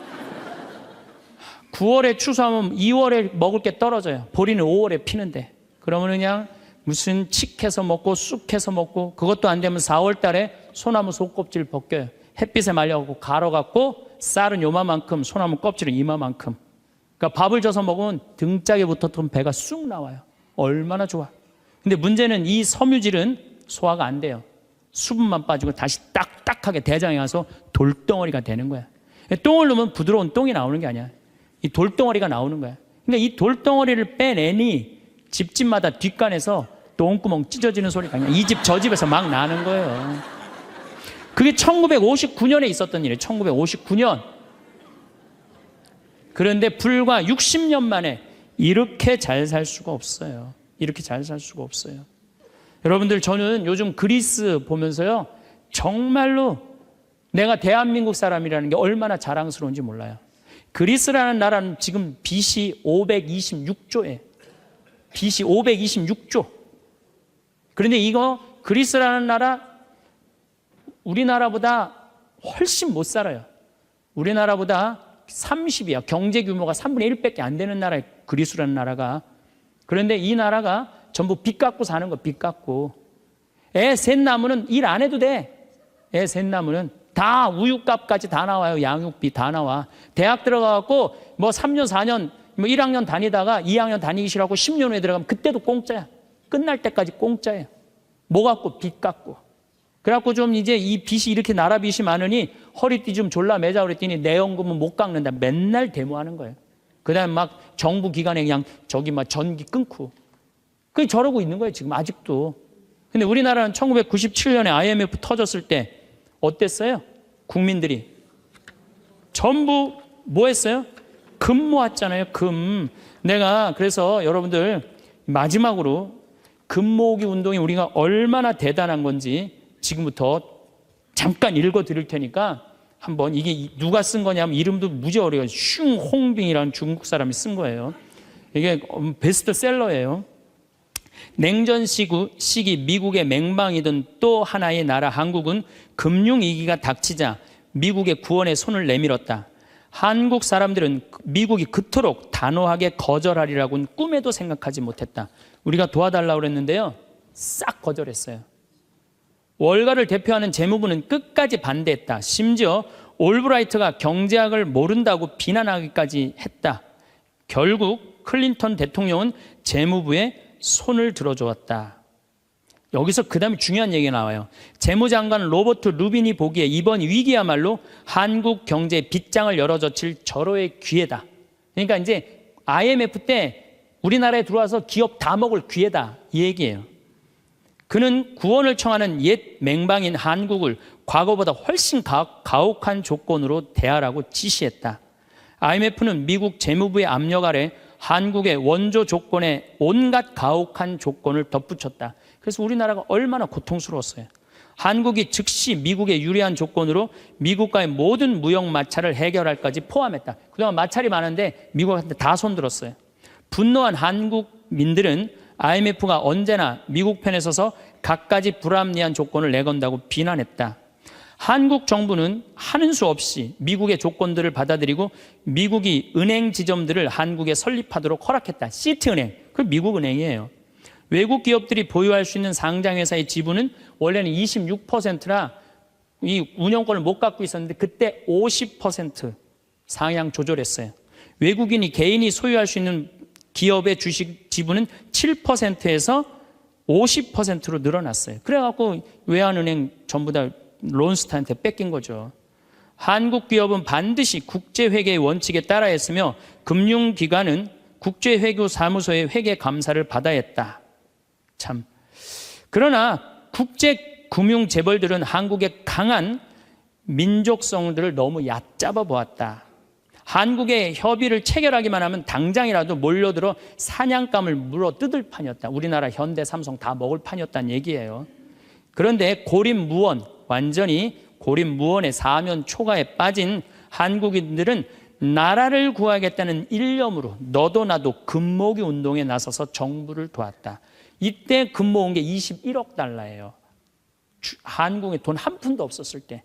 9월에 추수하면 2월에 먹을 게 떨어져요. 보리는 5월에 피는데. 그러면 그냥 무슨 칡해서 먹고 쑥해서 먹고, 그것도 안 되면 4월 달에 소나무 속껍질 벗겨요. 햇빛에 말려갖고 갈아갖고 쌀은 요만큼, 소나무 껍질은 이만큼. 그러니까 밥을 져서 먹으면 등짝에 붙었던 배가 쑥 나와요. 얼마나 좋아. 근데 문제는 이 섬유질은 소화가 안 돼요. 수분만 빠지고 다시 딱딱하게 대장에 가서 돌덩어리가 되는 거야. 똥을 넣으면 부드러운 똥이 나오는 게 아니야. 이 돌덩어리가 나오는 거야. 그러니까 이 돌덩어리를 빼내니 집집마다 뒷간에서 똥구멍 찢어지는 소리가 그냥 이 집 저 집에서 막 나는 거예요. 그게 1959년에 있었던 일이에요. 1959년. 그런데 불과 60년 만에 이렇게 잘 살 수가 없어요. 이렇게 잘 살 수가 없어요. 여러분들, 저는 요즘 그리스 보면서요, 정말로 내가 대한민국 사람이라는 게 얼마나 자랑스러운지 몰라요. 그리스라는 나라는 지금 BC 526조에 BC 526조. 그런데 이거 그리스라는 나라 우리나라보다 훨씬 못 살아요. 우리나라보다 30이야. 경제 규모가 3분의 1밖에 안 되는 나라예요. 그리스라는 나라가. 그런데 이 나라가 전부 빚 갖고 사는 거, 빚 갖고. 애 셋 나무는 일 안 해도 돼. 애 셋 나무는 다 우유값까지 다 나와요. 양육비 다 나와. 대학 들어가갖고 뭐 3년, 4년, 뭐 1학년 다니다가 2학년 다니기 싫어하고 10년 후에 들어가면 그때도 공짜야. 끝날 때까지 공짜예요. 뭐 갖고? 빚 갖고. 그래갖고 좀 이제 이 빚이 이렇게 나라 빚이 많으니 허리띠 좀 졸라 매자 그랬더니 내 연금은 못 깎는다. 맨날 데모하는 거예요. 그 다음에 막 정부 기관에 그냥 저기 막 전기 끊고. 그게 저러고 있는 거예요. 지금 아직도. 근데 우리나라는 1997년에 IMF 터졌을 때 어땠어요? 국민들이 전부 뭐 했어요? 금 모았잖아요. 금. 내가 그래서 여러분들 마지막으로 금 모으기 운동이 우리가 얼마나 대단한 건지 지금부터 잠깐 읽어 드릴 테니까 한번, 이게 누가 쓴 거냐면 이름도 무지 어려워요. 슝홍빙이라는 중국 사람이 쓴 거예요. 이게 베스트셀러예요. 냉전 시기 미국의 맹방이던 또 하나의 나라 한국은 금융위기가 닥치자 미국의 구원에 손을 내밀었다. 한국 사람들은 미국이 그토록 단호하게 거절하리라고는 꿈에도 생각하지 못했다. 우리가 도와달라고 그랬는데요, 싹 거절했어요. 월가를 대표하는 재무부는 끝까지 반대했다. 심지어 올브라이트가 경제학을 모른다고 비난하기까지 했다. 결국 클린턴 대통령은 재무부에 손을 들어주었다. 여기서 그 다음에 중요한 얘기가 나와요. 재무장관 로버트 루빈이 보기에 이번 위기야말로 한국 경제의 빗장을 열어젖힐 절호의 기회다. 그러니까 이제 IMF 때 우리나라에 들어와서 기업 다 먹을 기회다, 이 얘기예요. 그는 구원을 청하는 옛 맹방인 한국을 과거보다 훨씬 가혹한 조건으로 대하라고 지시했다. IMF는 미국 재무부의 압력 아래 한국의 원조 조건에 온갖 가혹한 조건을 덧붙였다. 그래서 우리나라가 얼마나 고통스러웠어요. 한국이 즉시 미국에 유리한 조건으로 미국과의 모든 무역 마찰을 해결할까지 포함했다. 그동안 마찰이 많은데 미국한테 다 손들었어요. 분노한 한국민들은 IMF가 언제나 미국 편에 서서 갖가지 불합리한 조건을 내건다고 비난했다. 한국 정부는 하는 수 없이 미국의 조건들을 받아들이고 미국이 은행 지점들을 한국에 설립하도록 허락했다. 시티은행, 그 미국 은행이에요. 외국 기업들이 보유할 수 있는 상장회사의 지분은 원래는 26%나 이 운영권을 못 갖고 있었는데 그때 50% 상향 조절했어요. 외국인이 개인이 소유할 수 있는 기업의 주식 지분은 7%에서 50%로 늘어났어요. 그래갖고 외환은행 전부 다 론스타한테 뺏긴 거죠. 한국 기업은 반드시 국제회계의 원칙에 따라 했으며 금융기관은 국제회계사무소의 회계 감사를 받아야 했다. 참. 그러나 국제금융재벌들은 한국의 강한 민족성들을 너무 얕잡아 보았다. 한국의 협의를 체결하기만 하면 당장이라도 몰려들어 사냥감을 물어 뜯을 판이었다. 우리나라 현대, 삼성 다 먹을 판이었다는 얘기예요. 그런데 고립무원, 완전히 고립무원의 사면 초가에 빠진 한국인들은 나라를 구하겠다는 일념으로 너도 나도 금모기 운동에 나서서 정부를 도왔다. 이때 금모은 게 21억 달러예요. 한국에 돈 한 푼도 없었을 때.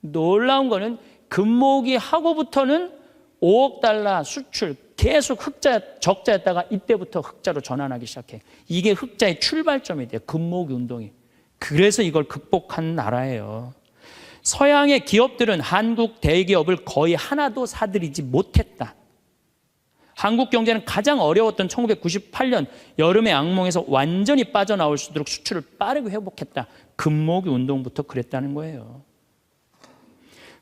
놀라운 거는 금모기 하고부터는 5억 달러 수출 계속 적자였다가 이때부터 흑자로 전환하기 시작해. 이게 흑자의 출발점이 돼요. 금모기 운동이. 그래서 이걸 극복한 나라예요. 서양의 기업들은 한국 대기업을 거의 하나도 사들이지 못했다. 한국 경제는 가장 어려웠던 1998년 여름의 악몽에서 완전히 빠져나올 수 있도록 수출을 빠르게 회복했다. 금모기 운동부터 그랬다는 거예요.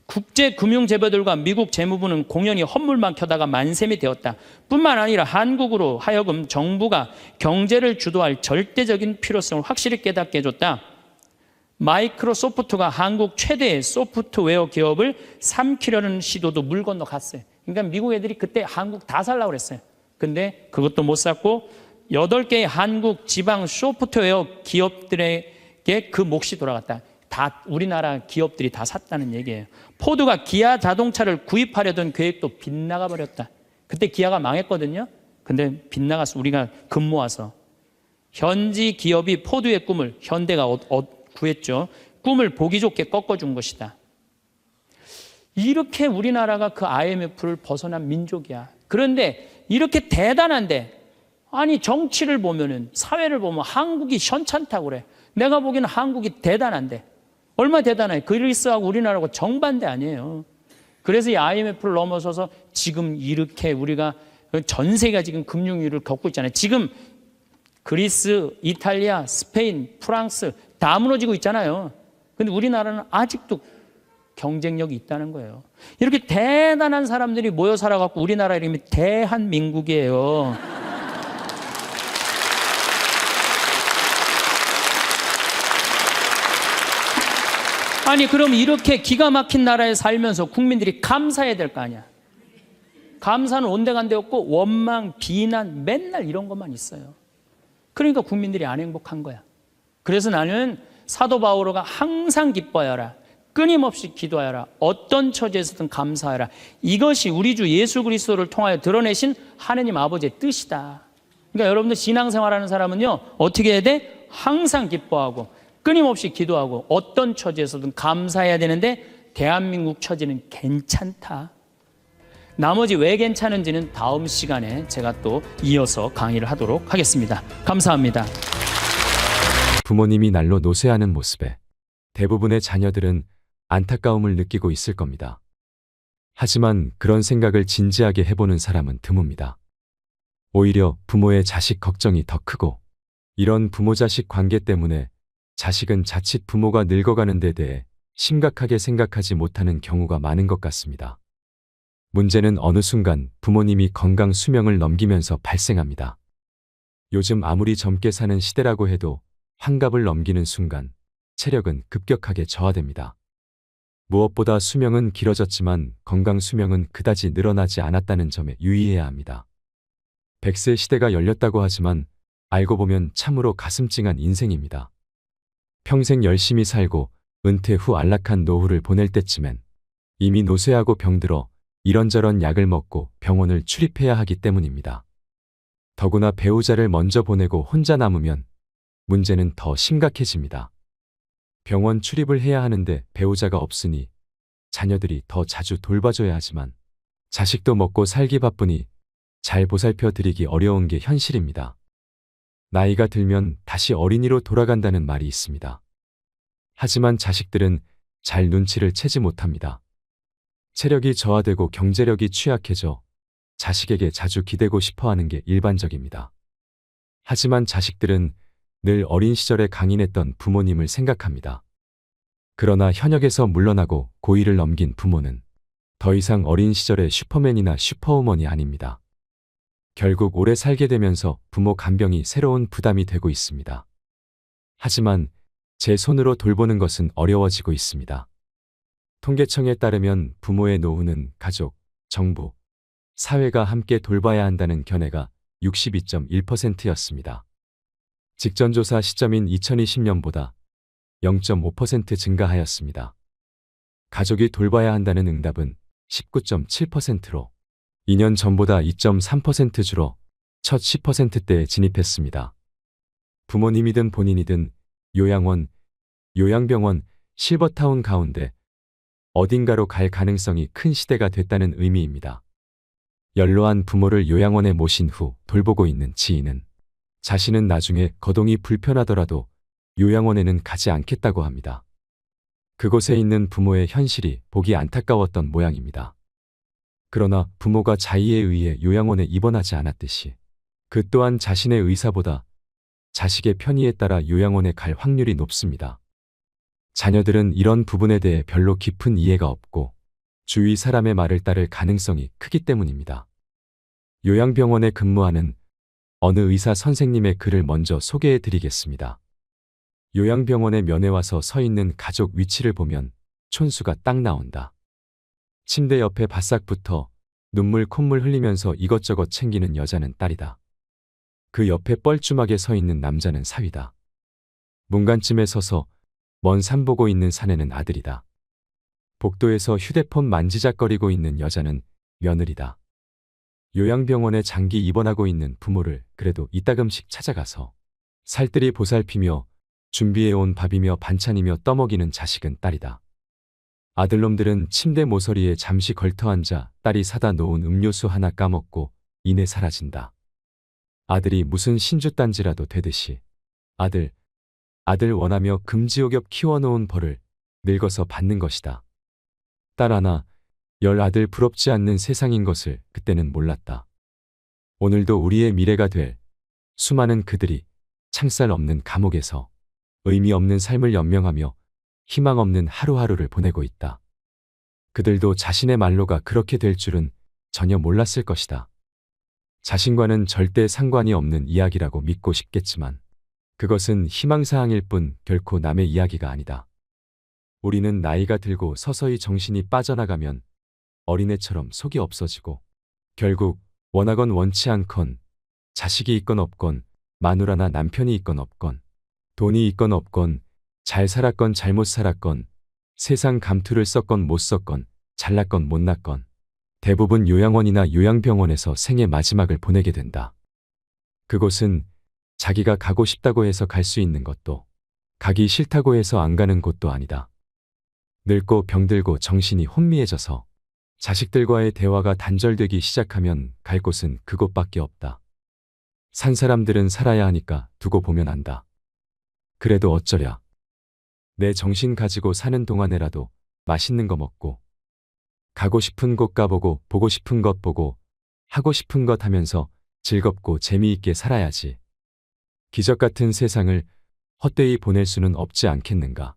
국제금융재벌들과 미국 재무부는 공연히 헛물만 켜다가 만셈이 되었다. 뿐만 아니라 한국으로 하여금 정부가 경제를 주도할 절대적인 필요성을 확실히 깨닫게 해줬다. 마이크로소프트가 한국 최대의 소프트웨어 기업을 삼키려는 시도도 물 건너 갔어요. 그러니까 미국 애들이 그때 한국 다 살라고 그랬어요. 근데 그것도 못 샀고 8개의 한국 지방 소프트웨어 기업들에게 그 몫이 돌아갔다. 다 우리나라 기업들이 다 샀다는 얘기예요. 포드가 기아 자동차를 구입하려던 계획도 빗나가 버렸다. 그때 기아가 망했거든요. 근데 빗나가서 우리가 금 모아서 현지 기업이 포드의 꿈을 현대가 구했죠. 꿈을 보기 좋게 꺾어준 것이다. 이렇게 우리나라가 그 IMF를 벗어난 민족이야. 그런데 이렇게 대단한데 아니 정치를 보면은 사회를 보면 한국이 현찮다고 그래. 내가 보기에는 한국이 대단한데 얼마나 대단해. 그리스하고 우리나라하고 정반대 아니에요. 그래서 이 IMF를 넘어서서 지금 이렇게 우리가 전 세계가 지금 금융위기를 겪고 있잖아요. 지금 그리스, 이탈리아, 스페인, 프랑스 다 무너지고 있잖아요. 근데 우리나라는 아직도 경쟁력이 있다는 거예요. 이렇게 대단한 사람들이 모여 살아갖고 우리나라 이름이 대한민국이에요. 아니 그럼 이렇게 기가 막힌 나라에 살면서 국민들이 감사해야 될 거 아니야. 감사는 온데간데 없고 원망, 비난 맨날 이런 것만 있어요. 그러니까 국민들이 안 행복한 거야. 그래서 나는 사도 바오로가 항상 기뻐하여라. 끊임없이 기도하여라. 어떤 처지에서든 감사하여라. 이것이 우리 주 예수 그리스도를 통하여 드러내신 하느님 아버지의 뜻이다. 그러니까 여러분들 신앙생활하는 사람은요. 어떻게 해야 돼? 항상 기뻐하고 끊임없이 기도하고 어떤 처지에서든 감사해야 되는데 대한민국 처지는 괜찮다. 나머지 왜 괜찮은지는 다음 시간에 제가 또 이어서 강의를 하도록 하겠습니다. 감사합니다. 부모님이 날로 노쇠하는 모습에 대부분의 자녀들은 안타까움을 느끼고 있을 겁니다. 하지만 그런 생각을 진지하게 해보는 사람은 드뭅니다. 오히려 부모의 자식 걱정이 더 크고 이런 부모-자식 관계 때문에 자식은 자칫 부모가 늙어가는 데 대해 심각하게 생각하지 못하는 경우가 많은 것 같습니다. 문제는 어느 순간 부모님이 건강 수명을 넘기면서 발생합니다. 요즘 아무리 젊게 사는 시대라고 해도 환갑을 넘기는 순간 체력은 급격하게 저하됩니다. 무엇보다 수명은 길어졌지만 건강 수명은 그다지 늘어나지 않았다는 점에 유의해야 합니다. 100세 시대가 열렸다고 하지만 알고 보면 참으로 가슴 찡한 인생입니다. 평생 열심히 살고 은퇴 후 안락한 노후를 보낼 때쯤엔 이미 노쇠하고 병들어 이런저런 약을 먹고 병원을 출입해야 하기 때문입니다. 더구나 배우자를 먼저 보내고 혼자 남으면 문제는 더 심각해집니다. 병원 출입을 해야 하는데 배우자가 없으니 자녀들이 더 자주 돌봐줘야 하지만 자식도 먹고 살기 바쁘니 잘 보살펴 드리기 어려운 게 현실입니다. 나이가 들면 다시 어린이로 돌아간다는 말이 있습니다. 하지만 자식들은 잘 눈치를 채지 못합니다. 체력이 저하되고 경제력이 취약해져 자식에게 자주 기대고 싶어 하는 게 일반적입니다. 하지만 자식들은 늘 어린 시절에 강인했던 부모님을 생각합니다. 그러나 현역에서 물러나고 고위를 넘긴 부모는 더 이상 어린 시절의 슈퍼맨이나 슈퍼우먼이 아닙니다. 결국 오래 살게 되면서 부모 간병이 새로운 부담이 되고 있습니다. 하지만 제 손으로 돌보는 것은 어려워지고 있습니다. 통계청에 따르면 부모의 노후는 가족, 정부, 사회가 함께 돌봐야 한다는 견해가 62.1%였습니다. 직전조사 시점인 2020년보다 0.5% 증가하였습니다. 가족이 돌봐야 한다는 응답은 19.7%로 2년 전보다 2.3% 줄어 첫 10%대에 진입했습니다. 부모님이든 본인이든 요양원, 요양병원, 실버타운 가운데 어딘가로 갈 가능성이 큰 시대가 됐다는 의미입니다. 연로한 부모를 요양원에 모신 후 돌보고 있는 지인은 자신은 나중에 거동이 불편하더라도 요양원에는 가지 않겠다고 합니다. 그곳에 있는 부모의 현실이 보기 안타까웠던 모양입니다. 그러나 부모가 자의에 의해 요양원에 입원하지 않았듯이 그 또한 자신의 의사보다 자식의 편의에 따라 요양원에 갈 확률이 높습니다. 자녀들은 이런 부분에 대해 별로 깊은 이해가 없고 주위 사람의 말을 따를 가능성이 크기 때문입니다. 요양병원에 근무하는 어느 의사 선생님의 글을 먼저 소개해 드리겠습니다. 요양병원에 면회 와서 서 있는 가족 위치를 보면 촌수가 딱 나온다. 침대 옆에 바싹 붙어 눈물 콧물 흘리면서 이것저것 챙기는 여자는 딸이다. 그 옆에 뻘쭘하게 서 있는 남자는 사위다. 문간쯤에 서서 먼 산 보고 있는 사내는 아들이다. 복도에서 휴대폰 만지작거리고 있는 여자는 며느리다. 요양병원에 장기 입원하고 있는 부모를 그래도 이따금씩 찾아가서 살뜰히 보살피며 준비해온 밥이며 반찬이며 떠먹이는 자식은 딸이다. 아들놈들은 침대 모서리에 잠시 걸터앉아 딸이 사다 놓은 음료수 하나 까먹고 이내 사라진다. 아들이 무슨 신주단지라도 되듯이 아들 원하며 금지옥엽 키워놓은 벌을 늙어서 받는 것이다. 딸 하나, 10 아들 부럽지 않는 세상인 것을 그때는 몰랐다. 오늘도 우리의 미래가 될 수많은 그들이 창살 없는 감옥에서 의미 없는 삶을 연명하며 희망 없는 하루하루를 보내고 있다. 그들도 자신의 말로가 그렇게 될 줄은 전혀 몰랐을 것이다. 자신과는 절대 상관이 없는 이야기라고 믿고 싶겠지만 그것은 희망사항일 뿐 결코 남의 이야기가 아니다. 우리는 나이가 들고 서서히 정신이 빠져나가면 어린애처럼 속이 없어지고 결국 원하건 원치 않건 자식이 있건 없건 마누라나 남편이 있건 없건 돈이 있건 없건 잘 살았건 잘못 살았건 세상 감투를 썼건 못 썼건 잘났건 못났건 대부분 요양원이나 요양병원에서 생의 마지막을 보내게 된다. 그곳은 자기가 가고 싶다고 해서 갈 수 있는 것도 가기 싫다고 해서 안 가는 곳도 아니다. 늙고 병들고 정신이 혼미해져서 자식들과의 대화가 단절되기 시작하면 갈 곳은 그곳밖에 없다. 산 사람들은 살아야 하니까 두고 보면 안다. 그래도 어쩌랴. 내 정신 가지고 사는 동안에라도 맛있는 거 먹고 가고 싶은 곳 가보고 보고 싶은 것 보고 하고 싶은 것 하면서 즐겁고 재미있게 살아야지. 기적 같은 세상을 헛되이 보낼 수는 없지 않겠는가.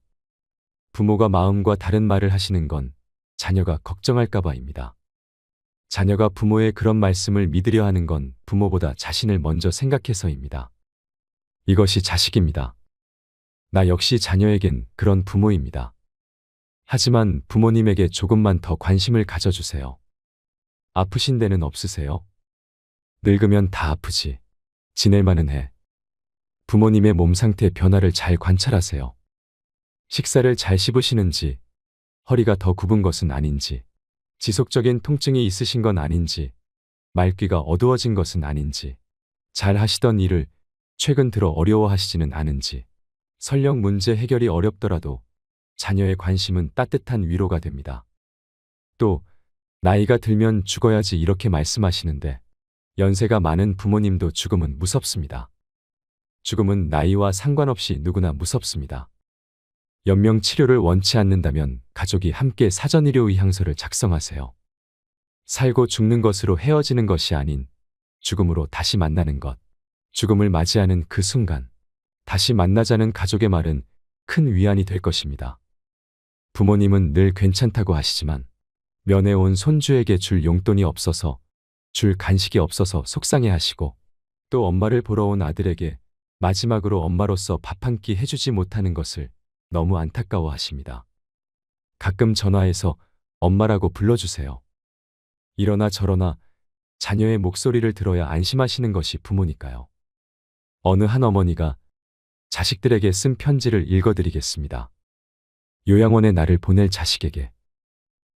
부모가 마음과 다른 말을 하시는 건 자녀가 걱정할까 봐입니다. 자녀가 부모의 그런 말씀을 믿으려 하는 건 부모보다 자신을 먼저 생각해서입니다. 이것이 자식입니다. 나 역시 자녀에겐 그런 부모입니다. 하지만 부모님에게 조금만 더 관심을 가져주세요. 아프신 데는 없으세요? 늙으면 다 아프지. 지낼만은 해. 부모님의 몸 상태 변화를 잘 관찰하세요. 식사를 잘 씹으시는지, 허리가 더 굽은 것은 아닌지, 지속적인 통증이 있으신 건 아닌지, 말귀가 어두워진 것은 아닌지, 잘 하시던 일을 최근 들어 어려워하시지는 않은지, 설령 문제 해결이 어렵더라도 자녀의 관심은 따뜻한 위로가 됩니다. 또 나이가 들면 죽어야지 이렇게 말씀하시는데 연세가 많은 부모님도 죽음은 무섭습니다. 죽음은 나이와 상관없이 누구나 무섭습니다. 연명 치료를 원치 않는다면 가족이 함께 사전의료의향서를 작성하세요. 살고 죽는 것으로 헤어지는 것이 아닌 죽음으로 다시 만나는 것, 죽음을 맞이하는 그 순간, 다시 만나자는 가족의 말은 큰 위안이 될 것입니다. 부모님은 늘 괜찮다고 하시지만 면회 온 손주에게 줄 용돈이 없어서, 줄 간식이 없어서 속상해 하시고, 또 엄마를 보러 온 아들에게 마지막으로 엄마로서 밥 한 끼 해주지 못하는 것을 너무 안타까워 하십니다. 가끔 전화해서 엄마라고 불러주세요. 이러나 저러나 자녀의 목소리를 들어야 안심하시는 것이 부모니까요. 어느 한 어머니가 자식들에게 쓴 편지를 읽어드리겠습니다. 요양원에 나를 보낼 자식에게.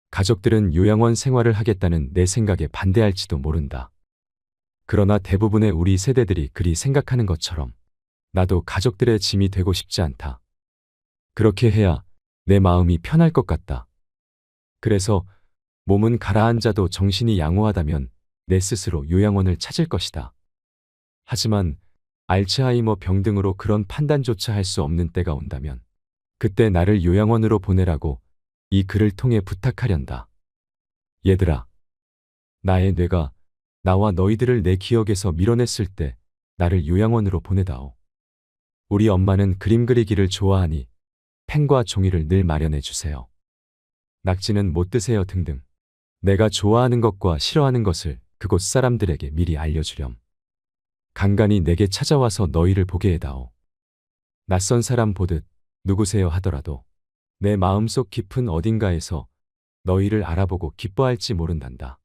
가족들은 요양원 생활을 하겠다는 내 생각에 반대할지도 모른다. 그러나 대부분의 우리 세대들이 그리 생각하는 것처럼 나도 가족들의 짐이 되고 싶지 않다. 그렇게 해야 내 마음이 편할 것 같다. 그래서 몸은 가라앉아도 정신이 양호하다면 내 스스로 요양원을 찾을 것이다. 하지만 알츠하이머 병 등으로 그런 판단조차 할 수 없는 때가 온다면 그때 나를 요양원으로 보내라고 이 글을 통해 부탁하련다. 얘들아, 나의 뇌가 나와 너희들을 내 기억에서 밀어냈을 때 나를 요양원으로 보내다오. 우리 엄마는 그림 그리기를 좋아하니 펜과 종이를 늘 마련해 주세요. 낙지는 못 드세요 등등. 내가 좋아하는 것과 싫어하는 것을 그곳 사람들에게 미리 알려주렴. 간간히 내게 찾아와서 너희를 보게 해다오. 낯선 사람 보듯 누구세요 하더라도 내 마음속 깊은 어딘가에서 너희를 알아보고 기뻐할지 모른단다.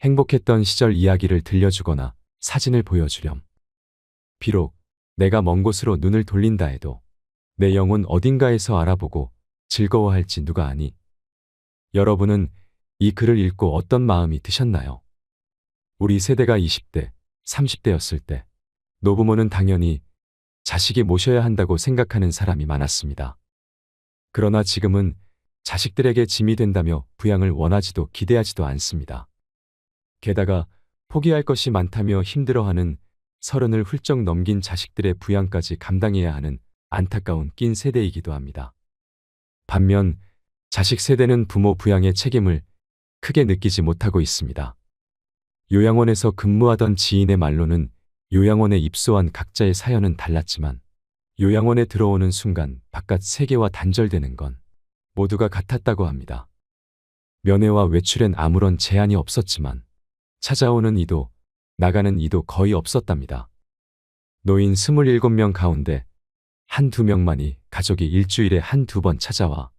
행복했던 시절 이야기를 들려주거나 사진을 보여주렴. 비록 내가 먼 곳으로 눈을 돌린다 해도 내 영혼 어딘가에서 알아보고 즐거워할지 누가 아니. 여러분은 이 글을 읽고 어떤 마음이 드셨나요? 우리 세대가 20대, 30대였을 때 노부모는 당연히 자식이 모셔야 한다고 생각하는 사람이 많았습니다. 그러나 지금은 자식들에게 짐이 된다며 부양을 원하지도 기대하지도 않습니다. 게다가 포기할 것이 많다며 힘들어하는 30을 훌쩍 넘긴 자식들의 부양까지 감당해야 하는 안타까운 낀 세대이기도 합니다. 반면 자식 세대는 부모 부양의 책임을 크게 느끼지 못하고 있습니다. 요양원에서 근무하던 지인의 말로는 요양원에 입소한 각자의 사연은 달랐지만 요양원에 들어오는 순간 바깥 세계와 단절되는 건 모두가 같았다고 합니다. 면회와 외출엔 아무런 제한이 없었지만 찾아오는 이도 나가는 이도 거의 없었답니다. 노인 27명 가운데 한두 명만이 가족이 일주일에 한두 번 찾아와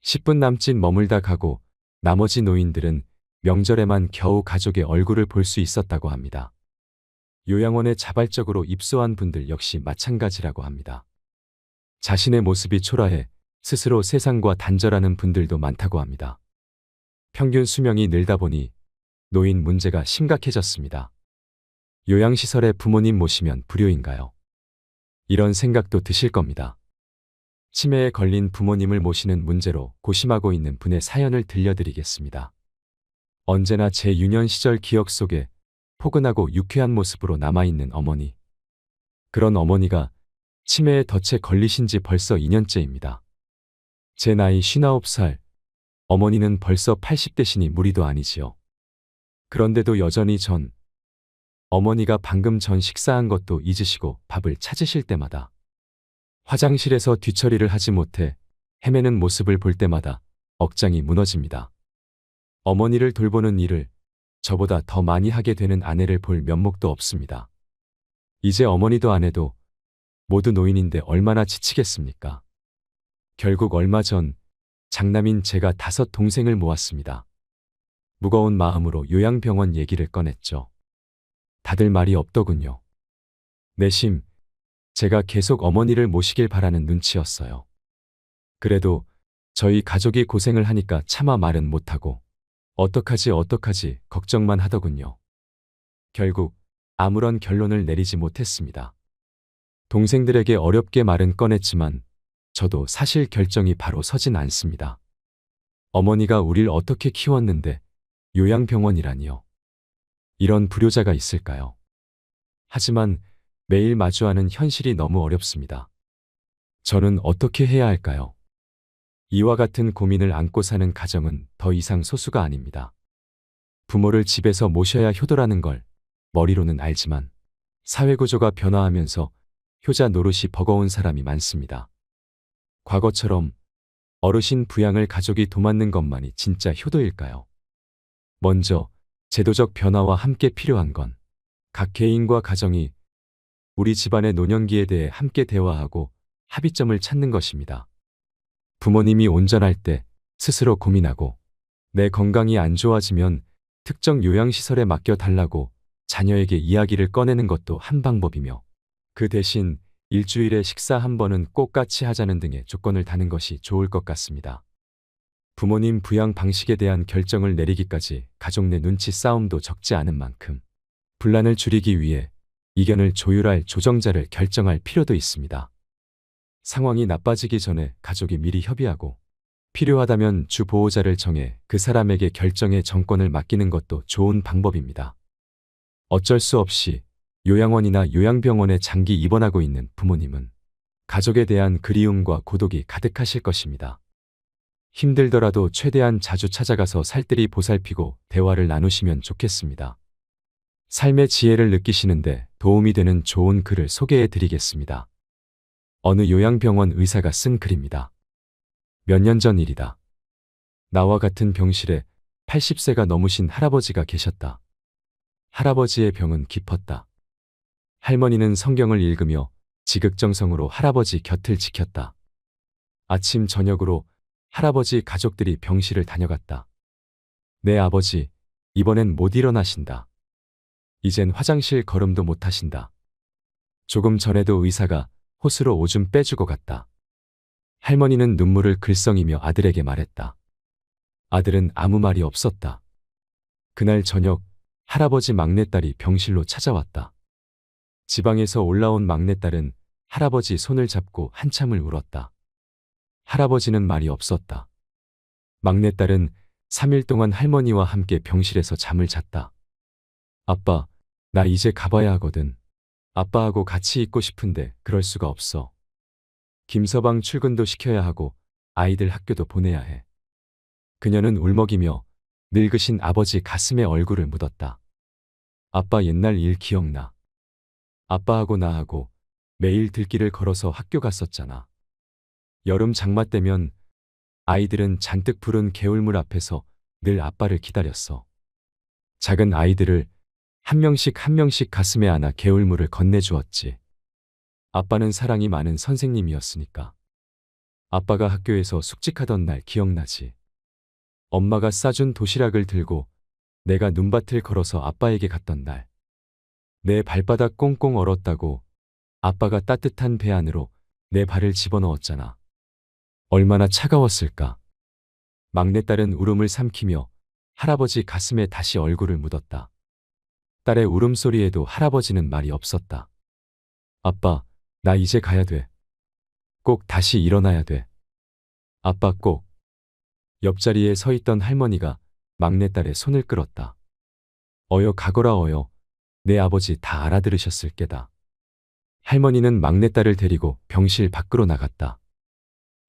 10분 남짓 머물다 가고 나머지 노인들은 명절에만 겨우 가족의 얼굴을 볼 수 있었다고 합니다. 요양원에 자발적으로 입소한 분들 역시 마찬가지라고 합니다. 자신의 모습이 초라해 스스로 세상과 단절하는 분들도 많다고 합니다. 평균 수명이 늘다 보니 노인 문제가 심각해졌습니다. 요양시설에 부모님 모시면 불효인가요? 이런 생각도 드실 겁니다. 치매에 걸린 부모님을 모시는 문제로 고심하고 있는 분의 사연을 들려드리겠습니다. 언제나 제 유년 시절 기억 속에 포근하고 유쾌한 모습으로 남아있는 어머니. 그런 어머니가 치매에 덫에 걸리신 지 벌써 2년째입니다. 제 나이 59살, 어머니는 벌써 80대시니 무리도 아니지요. 그런데도 여전히 어머니가 방금 전 식사한 것도 잊으시고 밥을 찾으실 때마다 화장실에서 뒤처리를 하지 못해 헤매는 모습을 볼 때마다 억장이 무너집니다. 어머니를 돌보는 일을 저보다 더 많이 하게 되는 아내를 볼 면목도 없습니다. 이제 어머니도 아내도 모두 노인인데 얼마나 지치겠습니까? 결국 얼마 전 장남인 제가 5 동생을 모았습니다. 무거운 마음으로 요양병원 얘기를 꺼냈죠. 다들 말이 없더군요. 내심 제가 계속 어머니를 모시길 바라는 눈치였어요. 그래도 저희 가족이 고생을 하니까 차마 말은 못하고 어떡하지 걱정만 하더군요. 결국 아무런 결론을 내리지 못했습니다. 동생들에게 어렵게 말은 꺼냈지만 저도 사실 결정이 바로 서진 않습니다. 어머니가 우릴 어떻게 키웠는데 요양병원이라니요. 이런 불효자가 있을까요? 하지만 매일 마주하는 현실이 너무 어렵습니다. 저는 어떻게 해야 할까요? 이와 같은 고민을 안고 사는 가정은 더 이상 소수가 아닙니다. 부모를 집에서 모셔야 효도라는 걸 머리로는 알지만 사회구조가 변화하면서 효자 노릇이 버거운 사람이 많습니다. 과거처럼 어르신 부양을 가족이 도맡는 것만이 진짜 효도일까요? 먼저 제도적 변화와 함께 필요한 건 각 개인과 가정이 우리 집안의 노년기에 대해 함께 대화하고 합의점을 찾는 것입니다. 부모님이 온전할 때 스스로 고민하고 내 건강이 안 좋아지면 특정 요양시설에 맡겨달라고 자녀에게 이야기를 꺼내는 것도 한 방법이며 그 대신 일주일에 식사 한 번은 꼭 같이 하자는 등의 조건을 다는 것이 좋을 것 같습니다. 부모님 부양 방식에 대한 결정을 내리기까지 가족 내 눈치 싸움도 적지 않은 만큼 분란을 줄이기 위해 이견을 조율할 조정자를 결정할 필요도 있습니다. 상황이 나빠지기 전에 가족이 미리 협의하고 필요하다면 주 보호자를 정해 그 사람에게 결정의 정권을 맡기는 것도 좋은 방법입니다. 어쩔 수 없이 요양원이나 요양병원에 장기 입원하고 있는 부모님은 가족에 대한 그리움과 고독이 가득하실 것입니다. 힘들더라도 최대한 자주 찾아가서 살뜰히 보살피고 대화를 나누시면 좋겠습니다. 삶의 지혜를 느끼시는데 도움이 되는 좋은 글을 소개해 드리겠습니다. 어느 요양병원 의사가 쓴 글입니다. 몇 년 전 일이다. 나와 같은 병실에 80세가 넘으신 할아버지가 계셨다. 할아버지의 병은 깊었다. 할머니는 성경을 읽으며 지극정성으로 할아버지 곁을 지켰다. 아침 저녁으로 할아버지 가족들이 병실을 다녀갔다. 내 아버지, 이번엔 못 일어나신다. 이젠 화장실 걸음도 못 하신다. 조금 전에도 의사가 호스로 오줌 빼주고 갔다. 할머니는 눈물을 글썽이며 아들에게 말했다. 아들은 아무 말이 없었다. 그날 저녁 할아버지 막내딸이 병실로 찾아왔다. 지방에서 올라온 막내딸은 할아버지 손을 잡고 한참을 울었다. 할아버지는 말이 없었다. 막내딸은 3일 동안 할머니와 함께 병실에서 잠을 잤다. 아빠, 나 이제 가봐야 하거든. 아빠하고 같이 있고 싶은데 그럴 수가 없어. 김서방 출근도 시켜야 하고 아이들 학교도 보내야 해. 그녀는 울먹이며 늙으신 아버지 가슴에 얼굴을 묻었다. 아빠 옛날 일 기억나. 아빠하고 나하고 매일 들길을 걸어서 학교 갔었잖아. 여름 장마 때면 아이들은 잔뜩 부른 개울물 앞에서 늘 아빠를 기다렸어. 작은 아이들을 한 명씩 가슴에 안아 개울물을 건네주었지. 아빠는 사랑이 많은 선생님이었으니까. 아빠가 학교에서 숙직하던 날 기억나지? 엄마가 싸준 도시락을 들고 내가 눈밭을 걸어서 아빠에게 갔던 날. 내 발바닥 꽁꽁 얼었다고 아빠가 따뜻한 배 안으로 내 발을 집어넣었잖아. 얼마나 차가웠을까. 막내딸은 울음을 삼키며 할아버지 가슴에 다시 얼굴을 묻었다. 딸의 울음소리에도 할아버지는 말이 없었다. 아빠, 나 이제 가야 돼. 꼭 다시 일어나야 돼. 아빠 꼭. 옆자리에 서 있던 할머니가 막내딸의 손을 끌었다. 어여 가거라 어여. 내 아버지 다 알아들으셨을 게다. 할머니는 막내딸을 데리고 병실 밖으로 나갔다.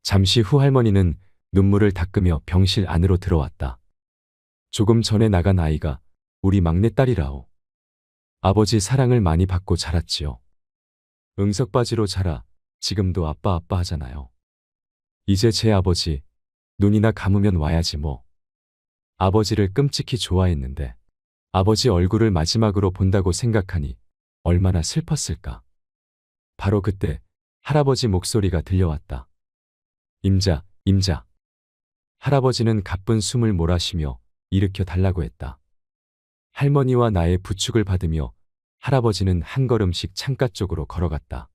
잠시 후 할머니는 눈물을 닦으며 병실 안으로 들어왔다. 조금 전에 나간 아이가 우리 막내딸이라오. 아버지 사랑을 많이 받고 자랐지요. 응석바지로 자라 지금도 아빠 하잖아요. 이제 제 아버지 눈이나 감으면 와야지 뭐. 아버지를 끔찍히 좋아했는데 아버지 얼굴을 마지막으로 본다고 생각하니 얼마나 슬펐을까. 바로 그때 할아버지 목소리가 들려왔다. 임자, 임자. 할아버지는 가쁜 숨을 몰아쉬며 일으켜 달라고 했다. 할머니와 나의 부축을 받으며 할아버지는 한 걸음씩 창가 쪽으로 걸어갔다.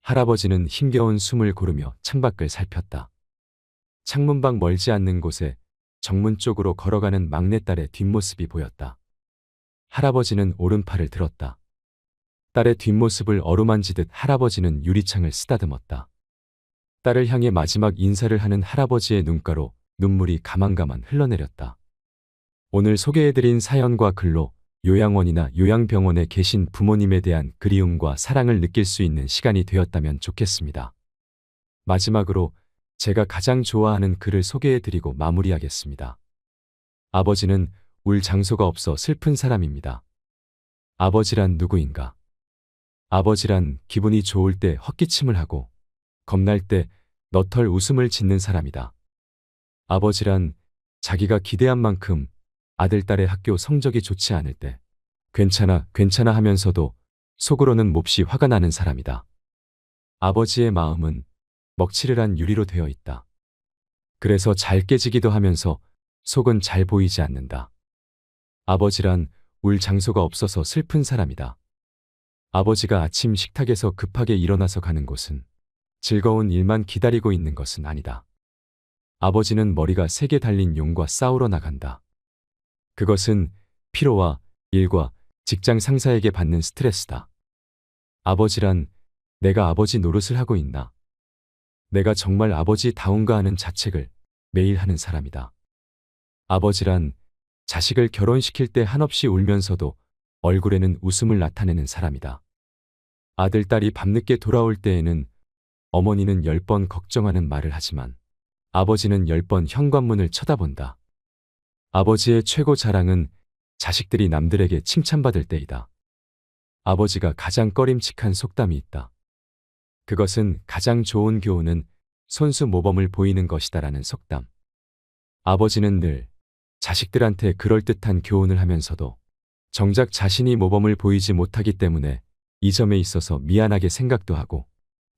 할아버지는 힘겨운 숨을 고르며 창밖을 살폈다. 창문 밖 멀지 않는 곳에 정문 쪽으로 걸어가는 막내딸의 뒷모습이 보였다. 할아버지는 오른팔을 들었다. 딸의 뒷모습을 어루만지듯 할아버지는 유리창을 쓰다듬었다. 딸을 향해 마지막 인사를 하는 할아버지의 눈가로 눈물이 가만가만 흘러내렸다. 오늘 소개해드린 사연과 글로 요양원이나 요양병원에 계신 부모님에 대한 그리움과 사랑을 느낄 수 있는 시간이 되었다면 좋겠습니다. 마지막으로 제가 가장 좋아하는 글을 소개해드리고 마무리하겠습니다. 아버지는 울 장소가 없어 슬픈 사람입니다. 아버지란 누구인가? 아버지란 기분이 좋을 때 헛기침을 하고 겁날 때 너털 웃음을 짓는 사람이다. 아버지란 자기가 기대한 만큼 아들, 딸의 학교 성적이 좋지 않을 때 괜찮아, 괜찮아 하면서도 속으로는 몹시 화가 나는 사람이다. 아버지의 마음은 먹칠을 유리로 되어 있다. 그래서 잘 깨지기도 하면서 속은 잘 보이지 않는다. 아버지란 울 장소가 없어서 슬픈 사람이다. 아버지가 아침 식탁에서 급하게 일어나서 가는 곳은 즐거운 일만 기다리고 있는 것은 아니다. 아버지는 머리가 세게 달린 용과 싸우러 나간다. 그것은 피로와 일과 직장 상사에게 받는 스트레스다. 아버지란 내가 아버지 노릇을 하고 있나? 내가 정말 아버지다운가 하는 자책을 매일 하는 사람이다. 아버지란 자식을 결혼시킬 때 한없이 울면서도 얼굴에는 웃음을 나타내는 사람이다. 아들, 딸이 밤늦게 돌아올 때에는 어머니는 10번 걱정하는 말을 하지만 아버지는 10번 현관문을 쳐다본다. 아버지의 최고 자랑은 자식들이 남들에게 칭찬받을 때이다. 아버지가 가장 꺼림칙한 속담이 있다. 그것은 가장 좋은 교훈은 손수 모범을 보이는 것이다라는 속담. 아버지는 늘 자식들한테 그럴듯한 교훈을 하면서도 정작 자신이 모범을 보이지 못하기 때문에 이 점에 있어서 미안하게 생각도 하고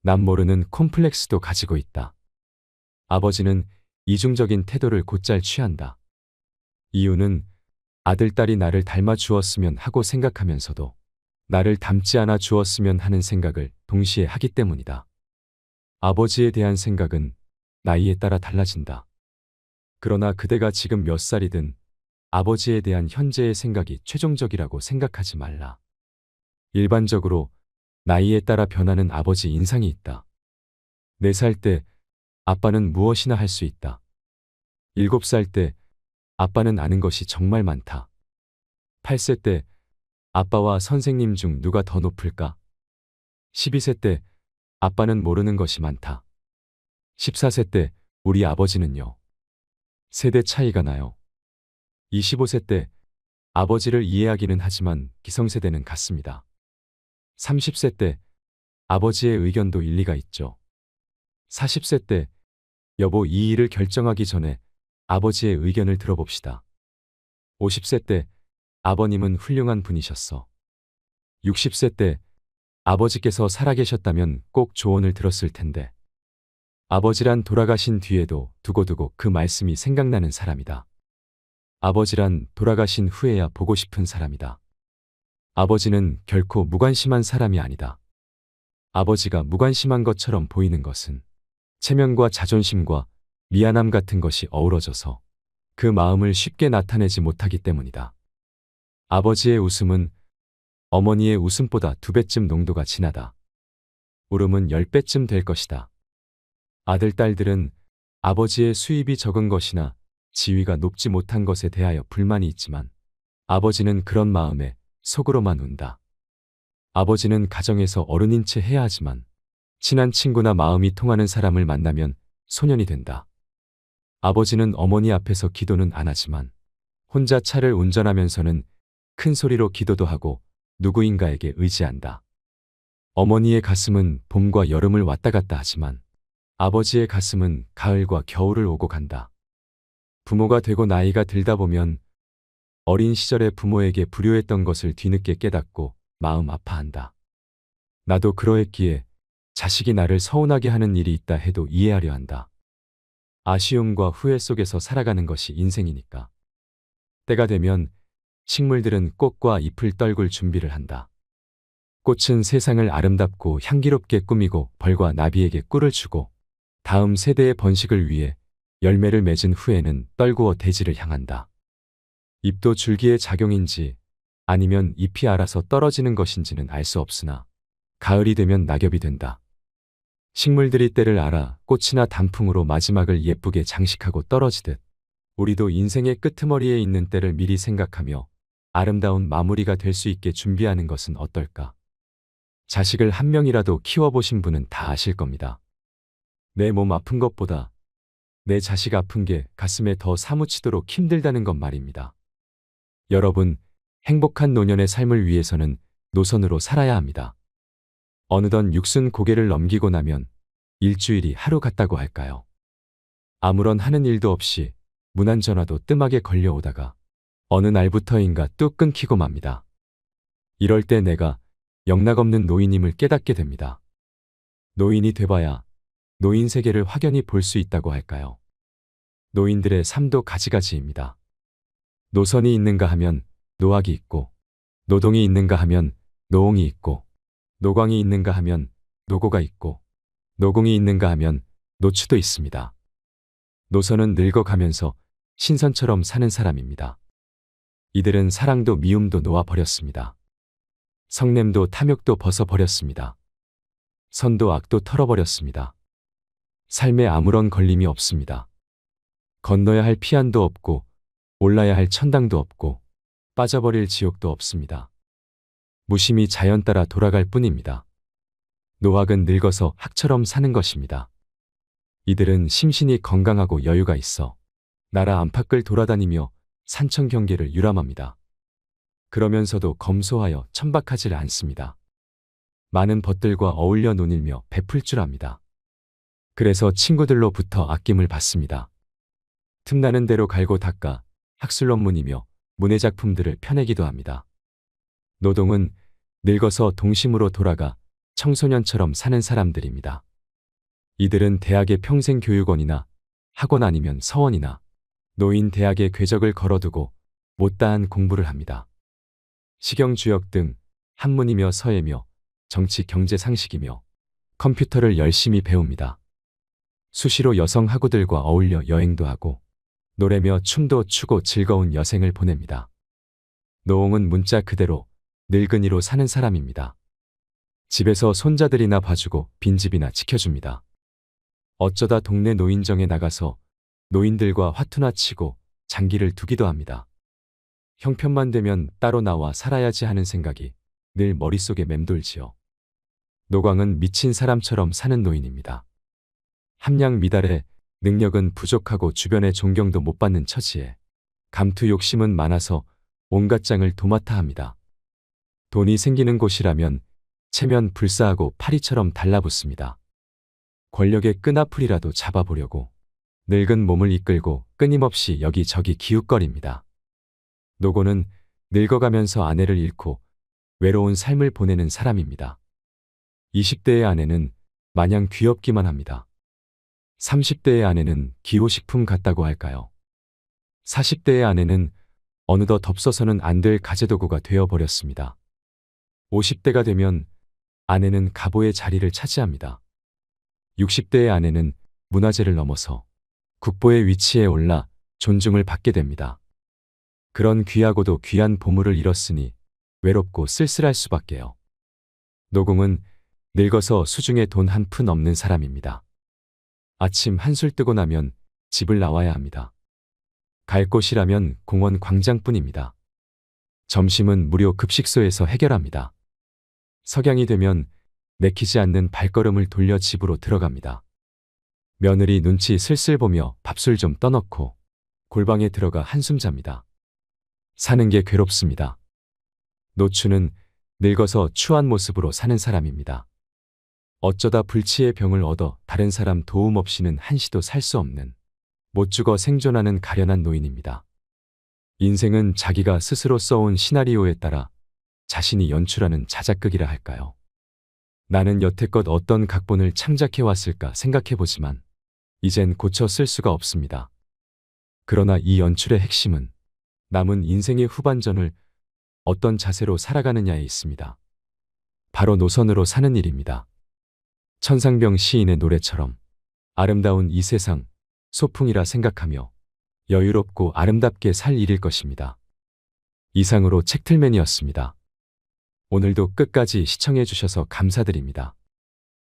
남 모르는 콤플렉스도 가지고 있다. 아버지는 이중적인 태도를 곧잘 취한다. 이유는 아들, 딸이 나를 닮아 주었으면 하고 생각하면서도 나를 닮지 않아 주었으면 하는 생각을 동시에 하기 때문이다. 아버지에 대한 생각은 나이에 따라 달라진다. 그러나 그대가 지금 몇 살이든 아버지에 대한 현재의 생각이 최종적이라고 생각하지 말라. 일반적으로 나이에 따라 변하는 아버지 인상이 있다. 4살 때 아빠는 무엇이나 할 수 있다. 7살 때 아빠는 아는 것이 정말 많다. 8세 때 아빠와 선생님 중 누가 더 높을까? 12세 때 아빠는 모르는 것이 많다. 14세 때 우리 아버지는요. 세대 차이가 나요. 25세 때 아버지를 이해하기는 하지만 기성세대는 같습니다. 30세 때 아버지의 의견도 일리가 있죠. 40세 때 여보 이 일을 결정하기 전에 아버지의 의견을 들어봅시다. 50세 때 아버님은 훌륭한 분이셨어. 60세 때 아버지께서 살아계셨다면 꼭 조언을 들었을 텐데. 아버지란 돌아가신 뒤에도 두고두고 그 말씀이 생각나는 사람이다. 아버지란 돌아가신 후에야 보고 싶은 사람이다. 아버지는 결코 무관심한 사람이 아니다. 아버지가 무관심한 것처럼 보이는 것은 체면과 자존심과 미안함 같은 것이 어우러져서 그 마음을 쉽게 나타내지 못하기 때문이다. 아버지의 웃음은 어머니의 웃음보다 2배쯤 농도가 진하다. 울음은 10배쯤 될 것이다. 아들, 딸들은 아버지의 수입이 적은 것이나 지위가 높지 못한 것에 대하여 불만이 있지만 아버지는 그런 마음에 속으로만 운다. 아버지는 가정에서 어른인 채 해야 하지만 친한 친구나 마음이 통하는 사람을 만나면 소년이 된다. 아버지는 어머니 앞에서 기도는 안 하지만 혼자 차를 운전하면서는 큰 소리로 기도도 하고 누구인가에게 의지한다. 어머니의 가슴은 봄과 여름을 왔다 갔다 하지만 아버지의 가슴은 가을과 겨울을 오고 간다. 부모가 되고 나이가 들다 보면 어린 시절에 부모에게 불효했던 것을 뒤늦게 깨닫고 마음 아파한다. 나도 그러했기에 자식이 나를 서운하게 하는 일이 있다 해도 이해하려 한다. 아쉬움과 후회 속에서 살아가는 것이 인생이니까. 때가 되면 식물들은 꽃과 잎을 떨굴 준비를 한다. 꽃은 세상을 아름답고 향기롭게 꾸미고 벌과 나비에게 꿀을 주고 다음 세대의 번식을 위해 열매를 맺은 후에는 떨구어 대지를 향한다. 잎도 줄기의 작용인지 아니면 잎이 알아서 떨어지는 것인지는 알 수 없으나 가을이 되면 낙엽이 된다. 식물들이 때를 알아 꽃이나 단풍으로 마지막을 예쁘게 장식하고 떨어지듯 우리도 인생의 끄트머리에 있는 때를 미리 생각하며 아름다운 마무리가 될 수 있게 준비하는 것은 어떨까? 자식을 한 명이라도 키워보신 분은 다 아실 겁니다. 내 몸 아픈 것보다 내 자식 아픈 게 가슴에 더 사무치도록 힘들다는 것 말입니다. 여러분, 행복한 노년의 삶을 위해서는 노선으로 살아야 합니다. 어느덧 60 고개를 넘기고 나면 일주일이 하루 같다고 할까요? 아무런 하는 일도 없이 무난전화도 뜸하게 걸려오다가 어느 날부터인가 뚝 끊기고 맙니다. 이럴 때 내가 영락없는 노인임을 깨닫게 됩니다. 노인이 돼봐야 노인 세계를 확연히 볼 수 있다고 할까요? 노인들의 삶도 가지가지입니다. 노선이 있는가 하면 노학이 있고, 노동이 있는가 하면 노옹이 있고, 노광이 있는가 하면 노고가 있고, 노공이 있는가 하면 노추도 있습니다. 노선은 늙어가면서 신선처럼 사는 사람입니다. 이들은 사랑도 미움도 놓아버렸습니다. 성냄도 탐욕도 벗어버렸습니다. 선도 악도 털어버렸습니다. 삶에 아무런 걸림이 없습니다. 건너야 할 피안도 없고 올라야 할 천당도 없고 빠져버릴 지옥도 없습니다. 무심히 자연 따라 돌아갈 뿐입니다. 노학은 늙어서 학처럼 사는 것입니다. 이들은 심신이 건강하고 여유가 있어 나라 안팎을 돌아다니며 산청 경계를 유람합니다. 그러면서도 검소하여 천박하지 않습니다. 많은 벗들과 어울려 논일며 베풀 줄 압니다. 그래서 친구들로부터 아낌을 받습니다. 틈나는 대로 갈고 닦아 학술논문이며 문해작품들을 펴내기도 합니다. 노동은 늙어서 동심으로 돌아가 청소년처럼 사는 사람들입니다. 이들은 대학의 평생교육원이나 학원 아니면 서원이나 노인 대학의 궤적을 걸어두고 못다한 공부를 합니다. 식영주역 등 한문이며 서예며 정치 경제 상식이며 컴퓨터를 열심히 배웁니다. 수시로 여성 학우들과 어울려 여행도 하고 노래며 춤도 추고 즐거운 여생을 보냅니다. 노옹은 문자 그대로 늙은이로 사는 사람입니다. 집에서 손자들이나 봐주고 빈집이나 지켜줍니다. 어쩌다 동네 노인정에 나가서 노인들과 화투나 치고 장기를 두기도 합니다. 형편만 되면 따로 나와 살아야지 하는 생각이 늘 머릿속에 맴돌지요. 노광은 미친 사람처럼 사는 노인입니다. 함량 미달에 능력은 부족하고 주변의 존경도 못 받는 처지에 감투 욕심은 많아서 온갖 장을 도맡아 합니다. 돈이 생기는 곳이라면 체면 불사하고 파리처럼 달라붙습니다. 권력의 끈앞풀이라도 잡아보려고 늙은 몸을 이끌고 끊임없이 여기저기 기웃거립니다. 노고는 늙어가면서 아내를 잃고 외로운 삶을 보내는 사람입니다. 20대의 아내는 마냥 귀엽기만 합니다. 30대의 아내는 기호식품 같다고 할까요? 40대의 아내는 어느덧 덮서서는 안 될 가재도구가 되어버렸습니다. 50대가 되면 아내는 가보의 자리를 차지합니다. 60대의 아내는 문화재를 넘어서 국보의 위치에 올라 존중을 받게 됩니다. 그런 귀하고도 귀한 보물을 잃었으니 외롭고 쓸쓸할 수밖에요. 노공은 늙어서 수중에 돈 한 푼 없는 사람입니다. 아침 한술 뜨고 나면 집을 나와야 합니다. 갈 곳이라면 공원 광장뿐입니다. 점심은 무료 급식소에서 해결합니다. 석양이 되면 내키지 않는 발걸음을 돌려 집으로 들어갑니다. 며느리 눈치 슬슬 보며 밥술 좀 떠넣고 골방에 들어가 한숨 잡니다. 사는 게 괴롭습니다. 노추는 늙어서 추한 모습으로 사는 사람입니다. 어쩌다 불치의 병을 얻어 다른 사람 도움 없이는 한시도 살 수 없는 못 죽어 생존하는 가련한 노인입니다. 인생은 자기가 스스로 써온 시나리오에 따라 자신이 연출하는 자작극이라 할까요? 나는 여태껏 어떤 각본을 창작해왔을까 생각해보지만 이젠 고쳐 쓸 수가 없습니다. 그러나 이 연출의 핵심은 남은 인생의 후반전을 어떤 자세로 살아가느냐에 있습니다. 바로 노선으로 사는 일입니다. 천상병 시인의 노래처럼 아름다운 이 세상 소풍이라 생각하며 여유롭고 아름답게 살 일일 것입니다. 이상으로 책틀맨이었습니다. 오늘도 끝까지 시청해 주셔서 감사드립니다.